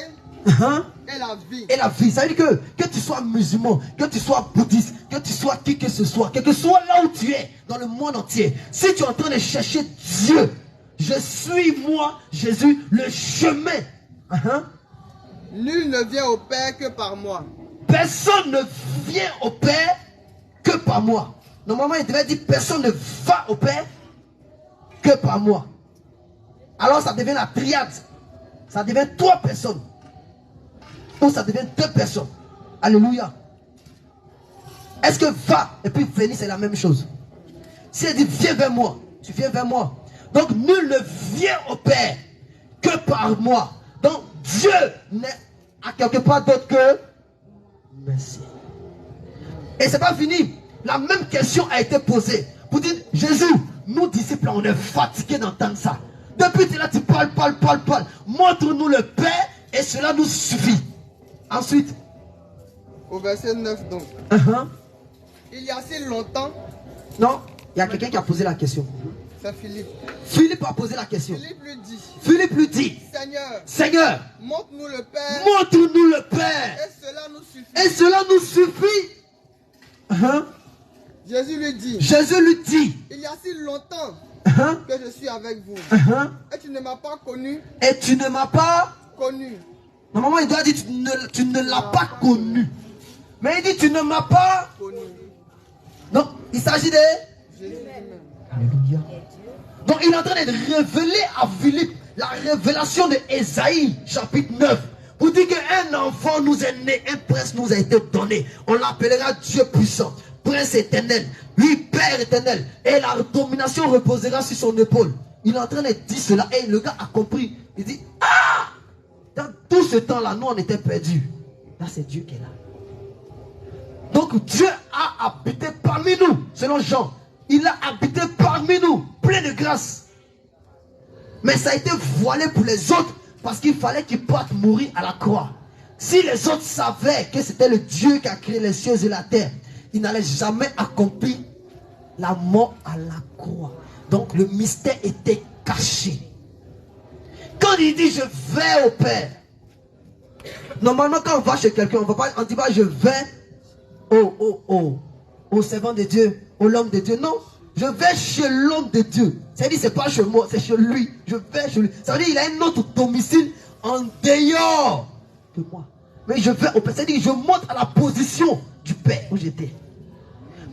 et la vie. Et la vie. Ça veut dire que tu sois musulman, que tu sois bouddhiste, que tu sois qui que ce soit, quel que soit là où tu es, dans le monde entier. Si tu es en train de chercher Dieu, je suis moi, Jésus, le chemin. Nul ne vient au Père que par moi. Personne ne vient au Père que par moi. Normalement, il devait dire personne ne va au Père que par moi. Alors ça devient la triade. Ça devient 3 personnes. Ou ça devient 2 personnes. Alléluia. Est-ce que va et puis venir c'est la même chose? Si elle dit viens vers moi, tu viens vers moi. Donc nul ne vient au Père que par moi. Donc Dieu n'est à quelque part d'autre que merci. Et c'est pas fini. La même question a été posée. Pour dire Jésus, nous disciples on est fatigués d'entendre ça. Depuis là tu parles. Montre-nous le Père et cela nous suffit. Ensuite. Au verset 9 donc. Il y a si longtemps. Non, il y a quelqu'un qui a posé la question. C'est Philippe. Philippe a posé la question. Philippe lui dit. Seigneur. Montre-nous le Père. Montre-nous le Père. Et cela nous suffit. Et cela nous suffit. Jésus lui dit. Il y a si longtemps que je suis avec vous. Et tu ne m'as pas connu. Et tu ne m'as pas connu. Normalement, il doit dire tu ne l'as pas connu. Mais il dit tu ne m'as pas connu. Donc, il s'agit de Jésus. Alléluia. Donc, il est en train de révéler à Philippe la révélation de Ésaïe, chapitre 9. Pour dire qu'un enfant nous est né, un prince nous a été donné. On l'appellera Dieu puissant, prince éternel, lui Père éternel. Et la domination reposera sur son épaule. Il est en train de dire cela et le gars a compris. Il dit, ah! Dans tout ce temps-là, nous on était perdus. Là, c'est Dieu qui est là. Donc Dieu a habité parmi nous, selon Jean. Il a habité parmi nous plein de grâce. Mais ça a été voilé pour les autres parce qu'il fallait qu'ils partent mourir à la croix. Si les autres savaient que c'était le Dieu qui a créé les cieux et la terre, ils n'allaient jamais accomplir la mort à la croix. Donc le mystère était caché. Quand il dit je vais au Père, normalement quand on va chez quelqu'un, on ne dit pas je vais au servant de Dieu, au l'homme de Dieu. Non, je vais chez l'homme de Dieu. C'est-à-dire c'est pas chez moi, c'est chez lui. Je vais chez lui. Ça veut dire qu'il a un autre domicile en dehors de moi. Mais je vais au Père. C'est-à-dire je monte à la position du Père où j'étais.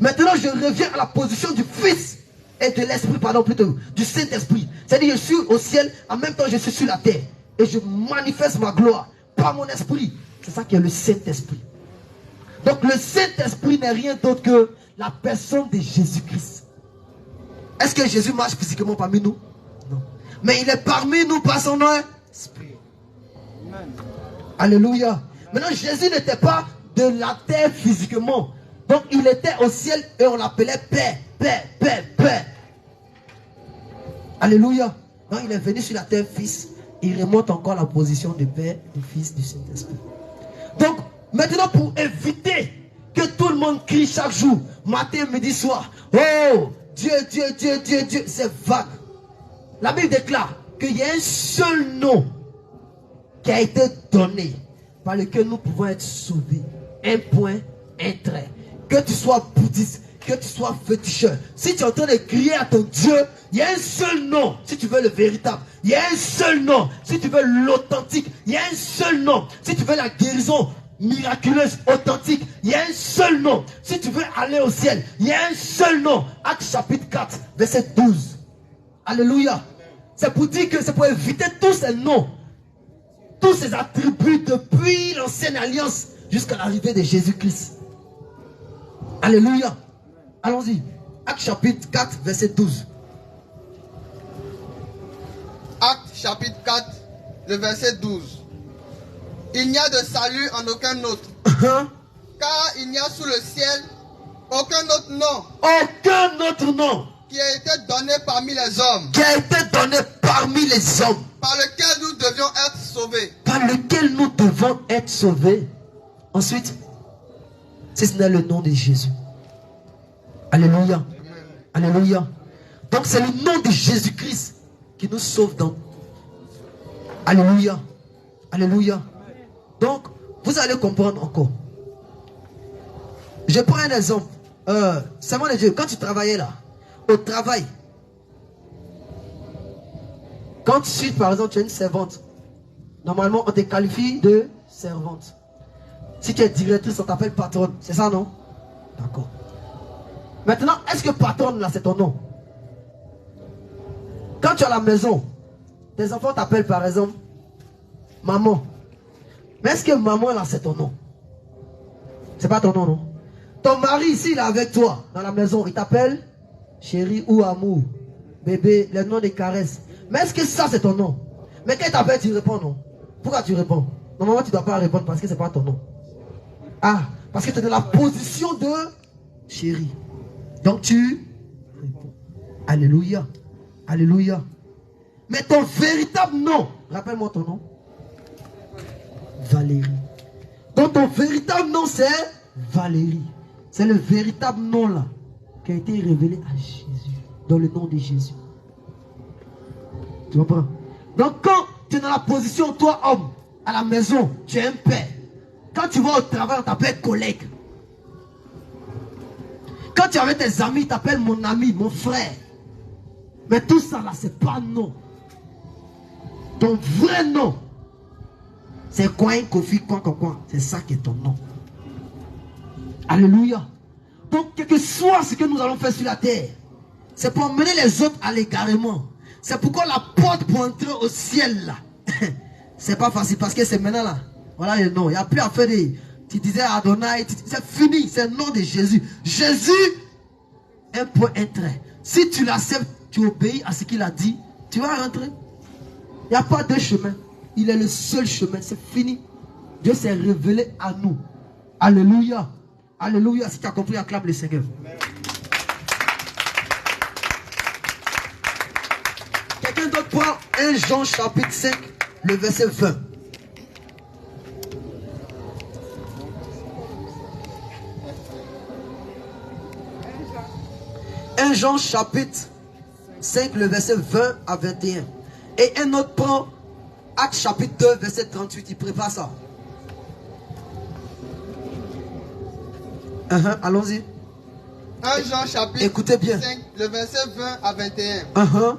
Maintenant je reviens à la position du Fils et de l'Esprit, pardon, plutôt, du Saint-Esprit. C'est-à-dire je suis au ciel, en même temps je suis sur la terre. Et je manifeste ma gloire par mon esprit. C'est ça qui est le Saint-Esprit. Donc le Saint-Esprit n'est rien d'autre que la personne de Jésus-Christ. Est-ce que Jésus marche physiquement parmi nous? Non. Mais il est parmi nous par son esprit. Alléluia. Maintenant Jésus n'était pas de la terre physiquement. Donc il était au ciel et on l'appelait Père, Père, Père, Père. Alléluia. Donc il est venu sur la terre Fils. Il remonte encore à la position de Père, du Fils, du Saint-Esprit. Donc maintenant pour éviter que tout le monde crie chaque jour, matin, midi, soir, oh Dieu, Dieu, Dieu, Dieu, Dieu, c'est vague. La Bible déclare qu'il y a un seul nom qui a été donné par lequel nous pouvons être sauvés. Un point, un trait. Que tu sois bouddhiste, que tu sois féticheur, si tu es en train de crier à ton Dieu, il y a un seul nom, si tu veux le véritable. Il y a un seul nom, si tu veux l'authentique. Il y a un seul nom, si tu veux la guérison miraculeuse, authentique. Il y a un seul nom, si tu veux aller au ciel. Il y a un seul nom. Actes chapitre 4, verset 12. Alléluia. C'est pour dire que c'est pour éviter tous ces noms, tous ces attributs depuis l'ancienne alliance jusqu'à l'arrivée de Jésus-Christ. Alléluia. Allons-y. Actes chapitre 4, verset 12. Actes chapitre 4, le verset 12. Il n'y a de salut en aucun autre. Car il n'y a sous le ciel aucun autre nom. Aucun autre nom. Qui a été donné parmi les hommes. Qui a été donné parmi les hommes. Par lequel nous devions être sauvés. Par lequel nous devons être sauvés. Ensuite, si ce n'est le nom de Jésus. Alléluia. Alléluia. Donc c'est le nom de Jésus-Christ qui nous sauve dans. Alléluia. Alléluia. Donc, vous allez comprendre encore. Je prends un exemple. Servant de Dieu, quand tu travaillais là, au travail, quand tu, par exemple, tu es une servante, normalement, on te qualifie de servante. Si tu es directrice, on t'appelle patronne. C'est ça, non? D'accord. Maintenant, est-ce que patronne, là, c'est ton nom? Quand tu es à la maison, tes enfants t'appellent, par exemple, maman. Mais est-ce que maman, là, c'est ton nom? C'est pas ton nom, non? Ton mari, ici, il est avec toi, dans la maison, il t'appelle chérie ou amour, bébé, le nom des caresses. Mais est-ce que ça, c'est ton nom? Mais quand il t'appelle, tu réponds non. Pourquoi tu réponds? Normalement, tu ne dois pas répondre parce que c'est pas ton nom. Ah, parce que tu es dans la position de chérie. Donc tu réponds. Alléluia. Alléluia. Mais ton véritable nom, rappelle-moi ton nom. Valérie. Donc ton véritable nom, c'est Valérie. C'est le véritable nom là qui a été révélé à Jésus, dans le nom de Jésus. Tu comprends? Donc quand tu es dans la position, toi homme, à la maison, tu es un père. Quand tu vas au travail, on t'appelle collègue. Quand tu es avec tes amis, tu t'appelles mon ami, mon frère. Mais tout ça là, c'est pas nom. Ton vrai nom, c'est Coin, Kofi, Coin. C'est ça qui est ton nom. Alléluia. Donc, quel que soit ce que nous allons faire sur la terre, c'est pour mener les autres à l'égarement. C'est pourquoi la porte pour entrer au ciel, là, c'est pas facile parce que c'est maintenant là. Voilà le nom. Il n'y a plus à faire des. Tu disais Adonai, c'est fini. C'est le nom de Jésus. Jésus, un point, un trait. Si tu l'acceptes, tu obéis à ce qu'il a dit, tu vas rentrer. Il n'y a pas de chemin. Il est le seul chemin. C'est fini. Dieu s'est révélé à nous. Alléluia. Alléluia. Si tu as compris, acclame le Seigneur. autre point, 1 Jean chapitre 5, le verset 20. Jean chapitre 5, le verset 20 à 21. Et un autre prend Actes chapitre 2, verset 38. Il prépare ça. Allons-y. 1 Jean chapitre Écoutez bien. 5, le verset 20 à 21.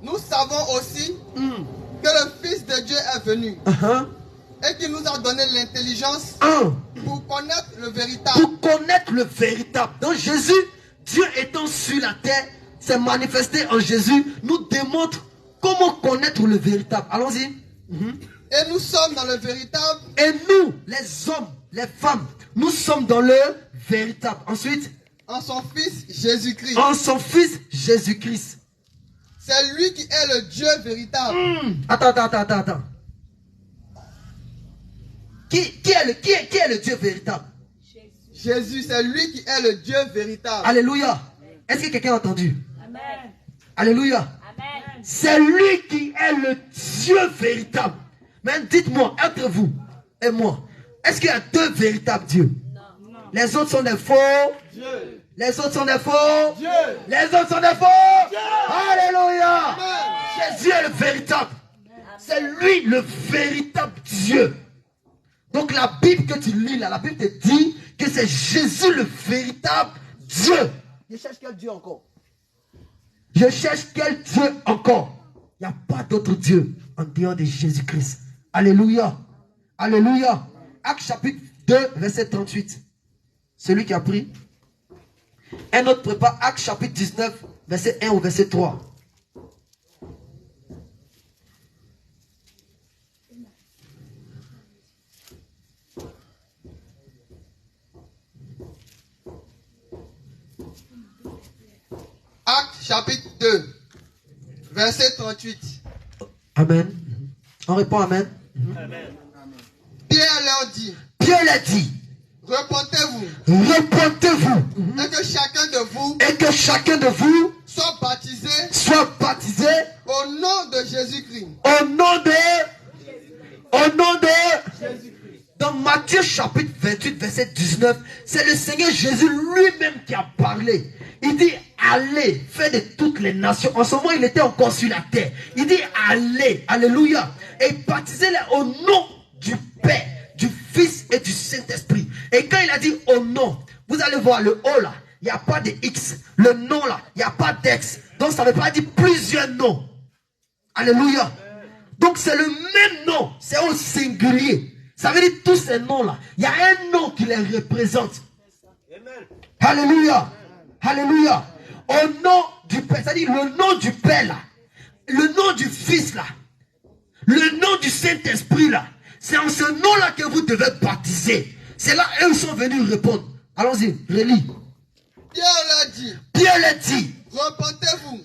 Nous savons aussi que le Fils de Dieu est venu et qu'il nous a donné l'intelligence pour connaître le véritable. Pour connaître le véritable. Donc Jésus, Dieu étant sur la terre, s'est manifesté en Jésus, nous démontre comment connaître le véritable. Allons-y. Et nous sommes dans le véritable. Et nous, les hommes, les femmes, nous sommes dans le véritable. Ensuite, en son Fils Jésus-Christ. En son Fils Jésus-Christ. C'est lui qui est le Dieu véritable. Attends. Qui est le Dieu véritable? Jésus, c'est lui qui est le Dieu véritable. Alléluia. Est-ce que quelqu'un a entendu? Amen. Alléluia. Amen. C'est lui qui est le Dieu véritable. Mais dites-moi, entre vous et moi, est-ce qu'il y a deux véritables dieux? Non. Les autres sont des faux dieux. Les autres sont des faux dieux. Les autres sont des faux dieux. Alléluia. Amen. Jésus est le véritable. C'est lui le véritable Dieu. Donc la Bible que tu lis là, la Bible te dit que c'est Jésus le véritable Dieu. Je cherche quel Dieu encore? Je cherche quel Dieu encore? Il n'y a pas d'autre Dieu en dehors de Jésus-Christ. Alléluia. Alléluia. Actes chapitre 2, verset 38. Celui qui a pris. Un autre prépare Actes chapitre 19, verset 1 au verset 3. Actes chapitre 2, verset 38. Amen. On répond Amen. Amen. Pierre leur dit. Pierre leur dit. Repentez-vous. Repentez-vous. Et que chacun de vous soit baptisé au nom de Jésus-Christ. Au nom de Jésus-Christ. Dans Matthieu chapitre 28, verset 19, c'est le Seigneur Jésus lui-même qui a parlé. Il dit, allez, faites de toutes les nations. En ce moment, il était encore sur la terre. Il dit, allez, alléluia. Et baptisez-les au nom du Père, du Fils et du Saint-Esprit. Et quand il a dit au nom, vous allez voir le O là, il n'y a pas de X. Le nom là, il n'y a pas d'X. Donc ça ne veut pas dire plusieurs noms. Alléluia. Donc c'est le même nom, c'est au singulier. Ça veut dire tous ces noms là, il y a un nom qui les représente. Alléluia. Alléluia. Au nom du Père, c'est-à-dire le nom du Père là, le nom du Fils là, le nom du Saint-Esprit là, c'est en ce nom là que vous devez baptiser. C'est là eux sont venus répondre. Allons-y, relis. Pierre leur dit. Repentez-vous.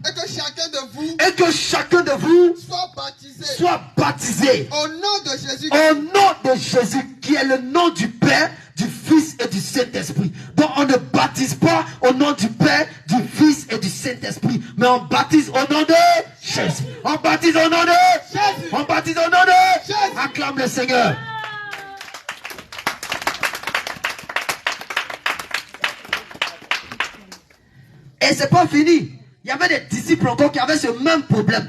Et que chacun de vous soit baptisé. Au nom de Jésus. Au nom de Jésus, qui est le nom du Père, du Fils et du Saint-Esprit. Donc on ne baptise pas au nom du Père, du Fils et du Saint-Esprit, mais on baptise au nom de Jésus. On baptise au nom de Jésus. On baptise au nom de Jésus. Acclame le Seigneur. Et c'est pas fini. Il y avait des disciples encore qui avaient ce même problème.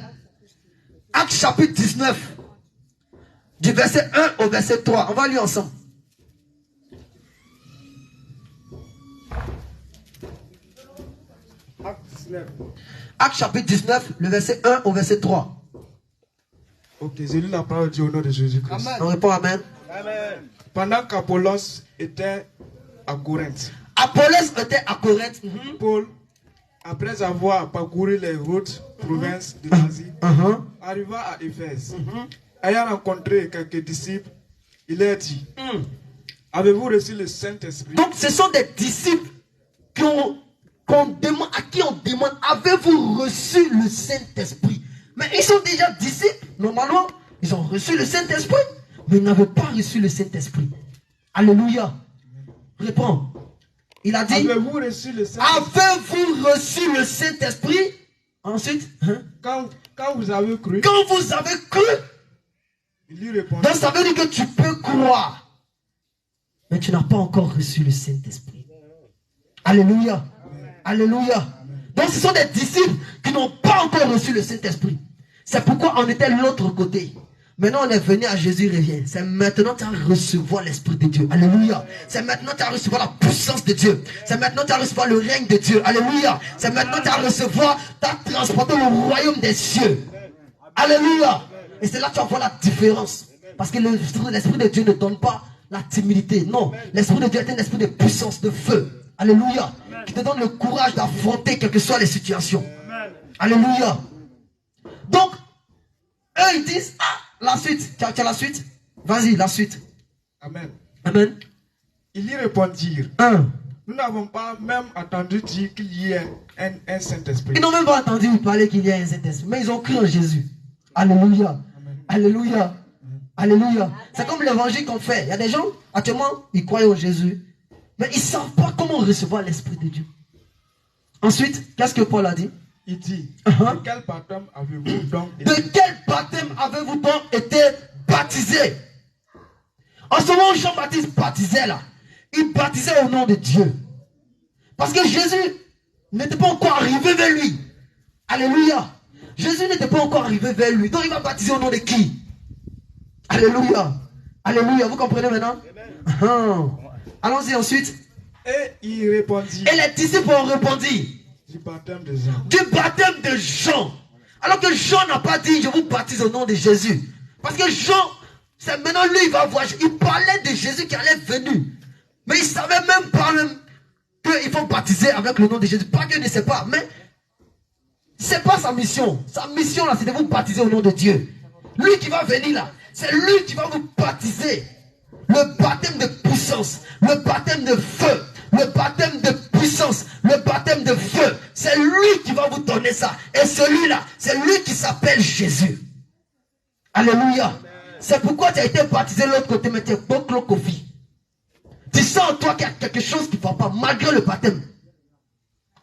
Actes chapitre 19, du verset 1 au verset 3. On va lire ensemble. Actes chapitre 19, le verset 1 au verset 3. Ok, j'ai lu la parole de Dieu au nom de Jésus-Christ. On répond Amen. Amen. Pendant qu'Apollos était à Corinthe. Apollos était à Corinthe. Paul, après avoir parcouru les routes, provinces de l'Asie, arriva à Éphèse. Ayant rencontré quelques disciples, il leur dit, avez-vous reçu le Saint-Esprit? Donc ce sont des disciples à qui on demande, avez-vous reçu le Saint-Esprit? Mais ils sont déjà disciples, normalement, ils ont reçu le Saint-Esprit, mais ils n'avaient pas reçu le Saint-Esprit. Alléluia. Réponds. Il a dit, avez-vous reçu le Saint-Esprit? Avez-vous reçu le Saint-Esprit? Ensuite, hein? Quand vous avez cru, Quand vous avez cru, il lui répondit. donc ça veut dire que tu peux croire, mais tu n'as pas encore reçu le Saint-Esprit. Alléluia. Alléluia. Donc ce sont des disciples qui n'ont pas encore reçu le Saint-Esprit. C'est pourquoi on était de l'autre côté. Maintenant on est venu à Jésus revient. C'est maintenant que tu vas recevoir l'Esprit de Dieu. Alléluia. C'est maintenant que tu vas recevoir la puissance de Dieu. C'est maintenant que tu vas recevoir le règne de Dieu. Alléluia. C'est maintenant que tu vas recevoir, tu vas transporter le royaume des cieux. Alléluia. Et c'est là que tu vas voir la différence. Parce que l'Esprit de Dieu ne donne pas la timidité. Non. L'Esprit de Dieu est un esprit de puissance, de feu. Alléluia. Qui te donne le courage d'affronter quelles que soient les situations. Alléluia. Donc, eux ils disent, ah, la suite. Tu as la suite? Vas-y, la suite. Amen. Amen. Ils lui répondirent. 1. Nous n'avons pas même entendu dire qu'il y ait un Saint-Esprit. Ils n'ont même pas entendu parler qu'il y a un Saint-Esprit. Mais ils ont cru en Jésus. Alléluia. Amen. Alléluia. Alléluia. C'est comme l'évangile qu'on fait. Il y a des gens, actuellement, ils croient en Jésus. Mais ils ne savent pas comment recevoir l'Esprit de Dieu. Ensuite, qu'est-ce que Paul a dit? Il dit, de quel baptême avez-vous donc été? De quel baptême avez-vous donc été baptisé? En ce moment, Jean-Baptiste baptisait là. Il baptisait au nom de Dieu. Parce que Jésus n'était pas encore arrivé vers lui. Alléluia. Jésus n'était pas encore arrivé vers lui. Donc il va baptiser au nom de qui? Alléluia. Alléluia. Vous comprenez maintenant? Allons-y ensuite. Et il répondit. Et les disciples ont répondu. Du baptême de Jean. Du baptême de Jean. Alors que Jean n'a pas dit je vous baptise au nom de Jésus. Parce que Jean, c'est maintenant lui il va voir. Il parlait de Jésus qui allait venir. Mais il ne savait même pas qu'il faut baptiser avec le nom de Jésus. Pas qu'il ne sait pas. Mais c'est pas sa mission. Sa mission là c'est de vous baptiser au nom de Dieu. Lui qui va venir là. C'est lui qui va vous baptiser. Le baptême de puissance. Le baptême de feu. Le baptême de puissance, le baptême de feu, c'est lui qui va vous donner ça. Et celui-là, c'est lui qui s'appelle Jésus. Alléluia. C'est pourquoi tu as été baptisé de l'autre côté, mais tu es bon Kofi. Tu sens en toi qu'il y a quelque chose qui ne va pas, malgré le baptême.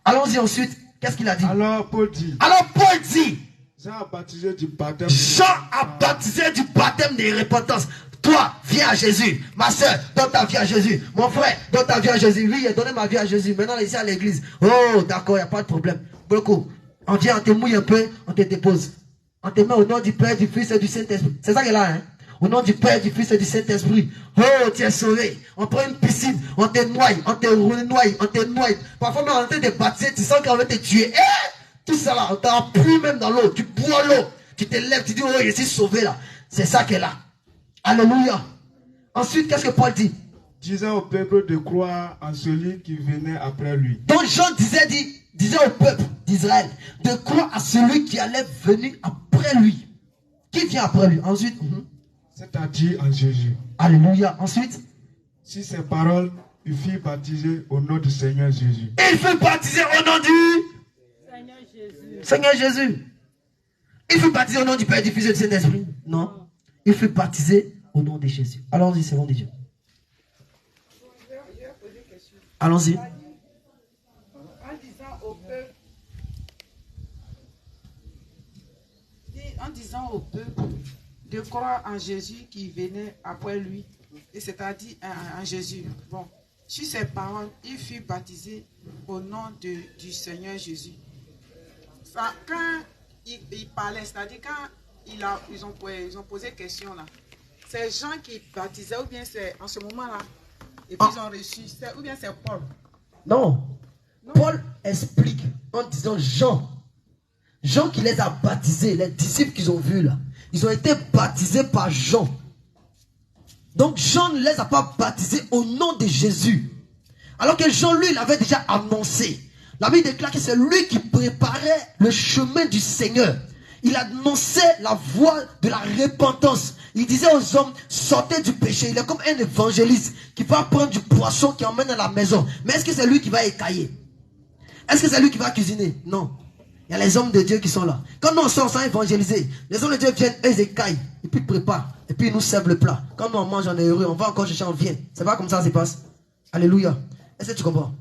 Allons-y ensuite. Qu'est-ce qu'il a dit? Alors Paul dit. Jean a baptisé du baptême. Jean a baptisé du baptême de repentance. Toi, viens à Jésus. Ma soeur, donne ta vie à Jésus. Mon frère, donne ta vie à Jésus. Lui, il a donné ma vie à Jésus. Maintenant, ici à l'église. Oh, d'accord, il n'y a pas de problème. Beaucoup. On vient, on te mouille un peu, on te dépose. On te met au nom du Père, du Fils et du Saint-Esprit. C'est ça qu'elle a, hein? Au nom du Père, du Fils et du Saint-Esprit. Oh, tu es sauvé. On prend une piscine, on te noie, on te noie, on te noie. Parfois, même en train de baptiser, tu sens qu'on va te tuer. Eh! Tout ça là, on t'a pris même dans l'eau. Tu bois l'eau. Tu te lèves, tu dis, oh, je suis sauvé là. C'est ça qu'elle a. Alléluia. Ensuite, qu'est-ce que Paul dit? Disant au peuple de croire en celui qui venait après lui. Donc Jean disait au peuple d'Israël de croire à celui qui allait venir après lui. Qui vient après lui? Ensuite, c'est-à-dire en Jésus. Alléluia. Ensuite, si ces paroles, il fut baptisé au nom du Seigneur Jésus. Il fut baptisé au nom du Seigneur Jésus. Seigneur Jésus. Il fut baptisé au nom du Père, du Fils et du Saint-Esprit. Non. Il fut baptisé au nom de Jésus. Allons-y, c'est bon de Dieu. Allons-y. En disant au peuple de croire en Jésus qui venait après lui, et c'est-à-dire en Jésus. Bon, sur ces paroles, il fut baptisé au nom du Seigneur Jésus. Ça, quand il parlait, c'est-à-dire quand ils ont posé question là, c'est Jean qui baptisait ou bien c'est en ce moment-là, et puis ils ont reçu, ou bien c'est Paul? Non. Paul explique en disant Jean qui les a baptisés, les disciples qu'ils ont vus là, ils ont été baptisés par Jean. Donc Jean ne les a pas baptisés au nom de Jésus. Alors que Jean, lui, il avait déjà annoncé. La Bible déclare que c'est lui qui préparait le chemin du Seigneur. Il annonçait la voie de la repentance. Il disait aux hommes, sortez du péché. Il est comme un évangéliste qui va prendre du poisson qui emmène à la maison. Mais est-ce que c'est lui qui va écailler? Est-ce que c'est lui qui va cuisiner? Non. Il y a les hommes de Dieu qui sont là. Quand nous on sort sans évangéliser, les hommes de Dieu viennent, eux ils écaillent. Et puis ils préparent. Et puis ils nous servent le plat. Quand nous on mange, on est heureux. On va encore chercher, on vient. C'est pas comme ça que ça se passe. Alléluia. Est-ce que tu comprends?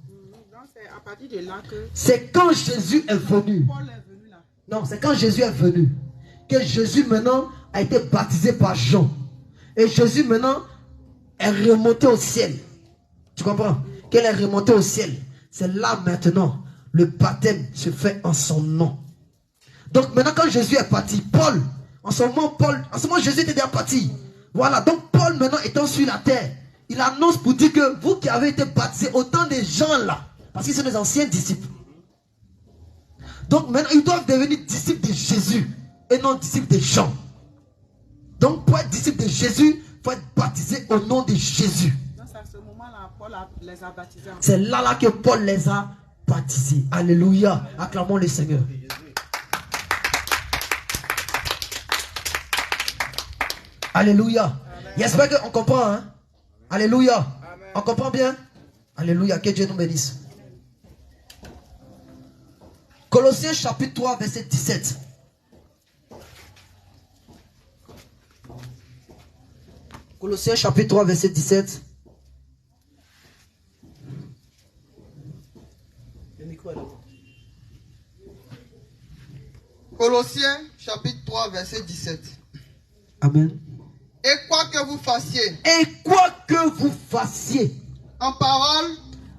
Donc c'est à partir de là que c'est quand Jésus est venu. Paul est venu là. Non, c'est quand Jésus est venu. Que Jésus maintenant a été baptisé par Jean. Et Jésus maintenant est remonté au ciel. Tu comprends? Qu'elle est remontée au ciel. C'est là maintenant, le baptême se fait en son nom. Donc maintenant quand Jésus est parti, Paul, en ce moment Jésus était déjà parti. Voilà, donc Paul maintenant étant sur la terre, il annonce pour dire que vous qui avez été baptisés, autant des gens là, parce qu'ils sont des anciens disciples. Donc maintenant ils doivent devenir disciples de Jésus et non disciples de Jean. Donc pour être disciple de Jésus, il faut être baptisé au nom de Jésus. C'est à ce moment-là, Paul les a baptisés. C'est là que Paul les a baptisés. Alléluia. Acclamons le Seigneur. Alléluia. J'espère qu'on comprend. Hein? Alléluia. Amen. On comprend bien? Alléluia. Que Dieu nous bénisse. Colossiens chapitre 3, verset 17. Colossiens chapitre 3, verset 17. Le micro est là. Colossiens chapitre 3, verset 17. Amen. Et quoi que vous fassiez. Et quoi que vous fassiez. En parole.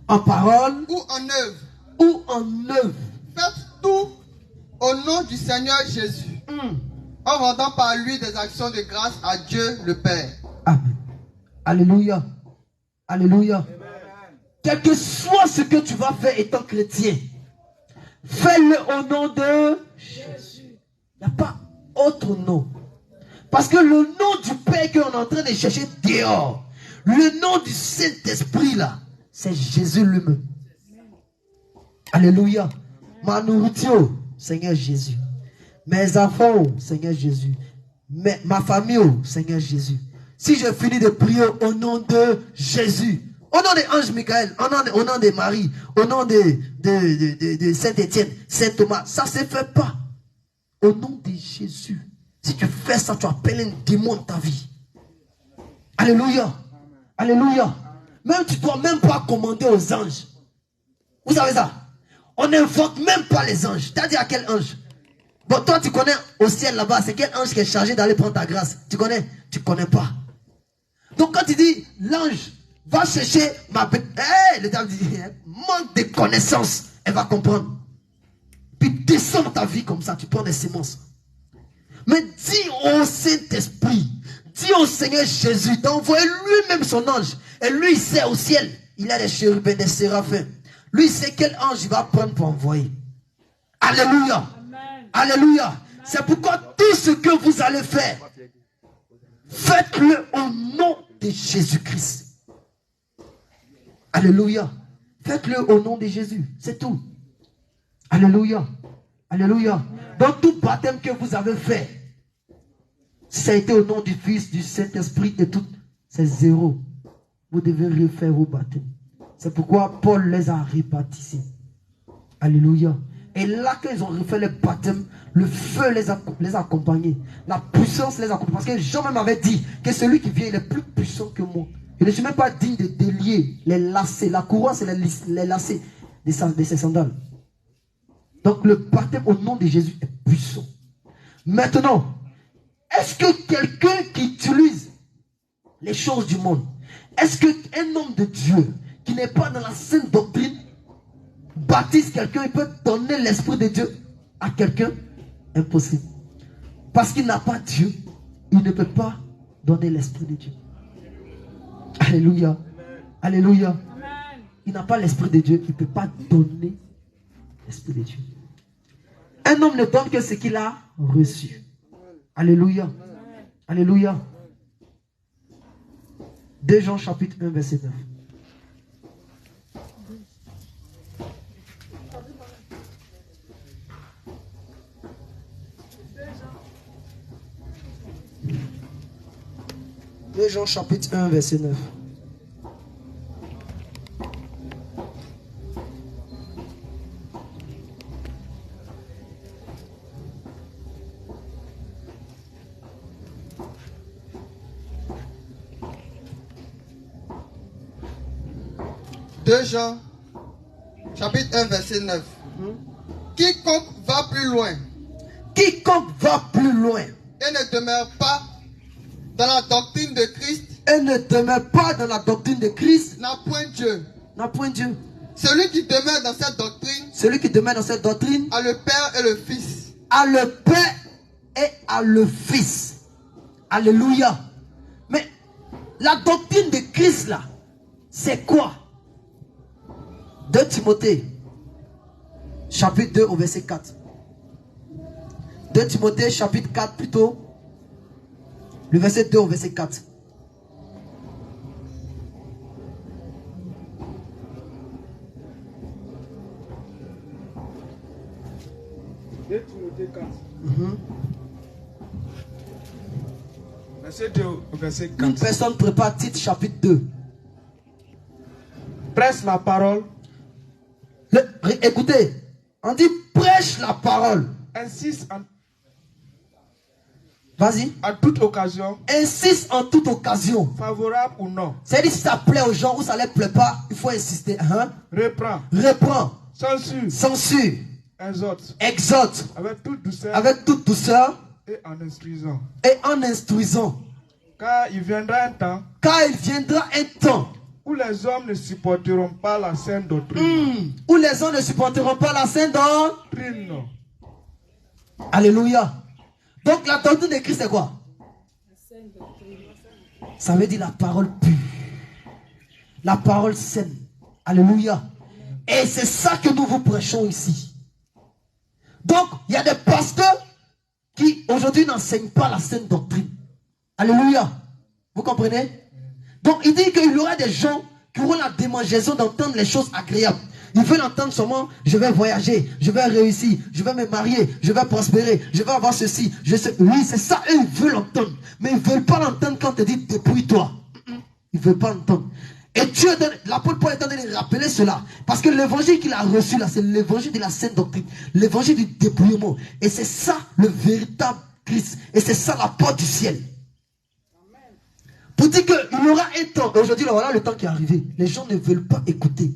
En parole. Ou en œuvre. Ou en œuvre. Faites tout au nom du Seigneur Jésus. En rendant par lui des actions de grâce à Dieu le Père. Amen. Alléluia. Alléluia. Amen. Quel que soit ce que tu vas faire étant chrétien, fais-le au nom de Jésus. Il n'y a pas autre nom. Parce que le nom du Père qu'on est en train de chercher dehors, le nom du Saint-Esprit là, c'est Jésus lui-même. Alléluia. Ma nourriture, Seigneur Jésus. Mes enfants, Seigneur Jésus. Ma famille, Seigneur Jésus. Si je finis de prier au nom de Jésus, au nom de Ange Michael, au nom de Marie, au nom de Saint-Étienne, Saint-Thomas, ça ne se fait pas. Au nom de Jésus. Si tu fais ça, tu appelles un démon dans ta vie. Alléluia. Alléluia. Même tu ne dois même pas commander aux anges. Vous savez ça? On n'invoque même pas les anges. Tu as dit à quel ange? Bon, toi tu connais au ciel là-bas, c'est quel ange qui est chargé d'aller prendre ta grâce? Tu connais? Tu ne connais pas. Donc quand tu dis, l'ange va chercher ma bête, le diable dit, manque de connaissances, elle va comprendre. Puis descends ta vie comme ça, tu prends des semences. Mais dis au Saint-Esprit, dis au Seigneur Jésus d'envoyer lui-même son ange. Et lui, il sait au ciel, il a des chérubins, des séraphins. Lui, il sait quel ange il va prendre pour envoyer. Alléluia. Amen. Alléluia. C'est pourquoi tout ce que vous allez faire, faites-le au nom de Jésus-Christ. Alléluia. Faites-le au nom de Jésus. C'est tout. Alléluia. Alléluia. Dans tout baptême que vous avez fait, si ça a été au nom du Fils, du Saint-Esprit et tout, c'est zéro. Vous devez refaire vos baptêmes. C'est pourquoi Paul les a rebaptisés. Alléluia. Et là qu'ils ont refait le baptême, le feu les a accompagnés. La puissance les accompagne. Parce que Jean même avait dit que celui qui vient il est plus puissant que moi. Je ne suis même pas digne de délier les lacets. La couronne, c'est les lacets de ses sandales. Donc le baptême au nom de Jésus est puissant. Maintenant, est-ce que quelqu'un qui utilise les choses du monde, est-ce qu'un homme de Dieu qui n'est pas dans la sainte doctrine baptise quelqu'un, il peut donner l'esprit de Dieu à quelqu'un? Impossible. Parce qu'il n'a pas Dieu, il ne peut pas donner l'esprit de Dieu. Alléluia. Amen. Alléluia. Amen. Il n'a pas l'esprit de Dieu, il ne peut pas donner l'esprit de Dieu. Un homme ne donne que ce qu'il a reçu. Alléluia. Amen. Alléluia. 2 Jean chapitre 1 verset 9. Jean chapitre 1 verset 9. Jean chapitre 1 verset 9. Quiconque va plus loin quiconque va plus loin et ne demeure pas dans la doctrine de Christ et ne demeure pas dans la doctrine de Christ n'a point Dieu. n'a point Dieu. Celui qui demeure dans cette doctrine Celui qui demeure dans cette doctrine a le Père et le Fils. a le Père et a le Fils. Alléluia. Mais la doctrine de Christ là, c'est quoi? 2 Timothée, chapitre 2 au verset 4. 2 Timothée, chapitre 4 plutôt, le verset 2 au verset 4. Timothée 4. Verset 2 au verset 4. Une personne prépare titre chapitre 2. Presse la parole. Écoutez, on dit prêche la parole. Insiste Vas-y. à toute occasion, Insiste en toute occasion. favorable ou non. C'est-à-dire si ça plaît aux gens ou ça ne les plaît pas, il faut insister. Reprends, Reprends, censure, censure, exhorte, exhorte avec toute douceur et en instruisant. et en instruisant. Car il viendra un temps Car il viendra un temps où les hommes ne supporteront pas la saine doctrine. où les hommes ne supporteront pas la sainte doctrine. Doctrine. Alléluia. Donc la doctrine de Christ c'est quoi? Ça veut dire la parole pure. La parole saine. Alléluia. Et c'est ça que nous vous prêchons ici. Donc il y a des pasteurs qui aujourd'hui n'enseignent pas la saine doctrine. Alléluia. Vous comprenez? Donc il dit qu'il y aura des gens qui auront la démangeaison d'entendre les choses agréables. Ils veulent entendre seulement, je vais voyager, je vais réussir, je vais me marier, je vais prospérer, je vais avoir ceci. Oui, c'est ça, eux, ils veulent entendre. Mais ils ne veulent pas l'entendre quand on te dit dépouille-toi. Ils ne veulent pas l'entendre. Et Dieu, l'apôtre Paul est en train de rappeler cela. Parce que l'évangile qu'il a reçu là, c'est l'évangile de la sainte doctrine. L'évangile du dépouillement. Et c'est ça le véritable Christ. Et c'est ça la porte du ciel. Pour dire qu'il y aura un temps. Aujourd'hui, voilà le temps qui est arrivé. Les gens ne veulent pas écouter.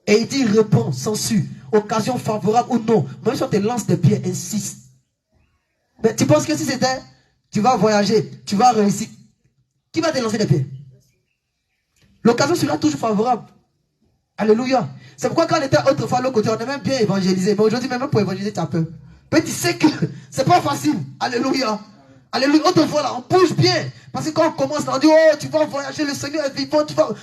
Et il dit réponds, censure, occasion favorable ou non. Même si on te lance des pieds, insiste. Mais tu penses que si c'était, tu vas voyager, tu vas réussir. Qui va te lancer des pieds? L'occasion sera toujours favorable. Alléluia. C'est pourquoi quand on était autrefois à l'autre côté, on aimait bien évangéliser. Mais aujourd'hui, même pour évangéliser, tu as peur. Mais tu sais que c'est pas facile. Alléluia. Alléluia. Autrefois là, on bouge bien. Parce que quand on commence, on dit, oh, tu vas voyager, le Seigneur est vivant.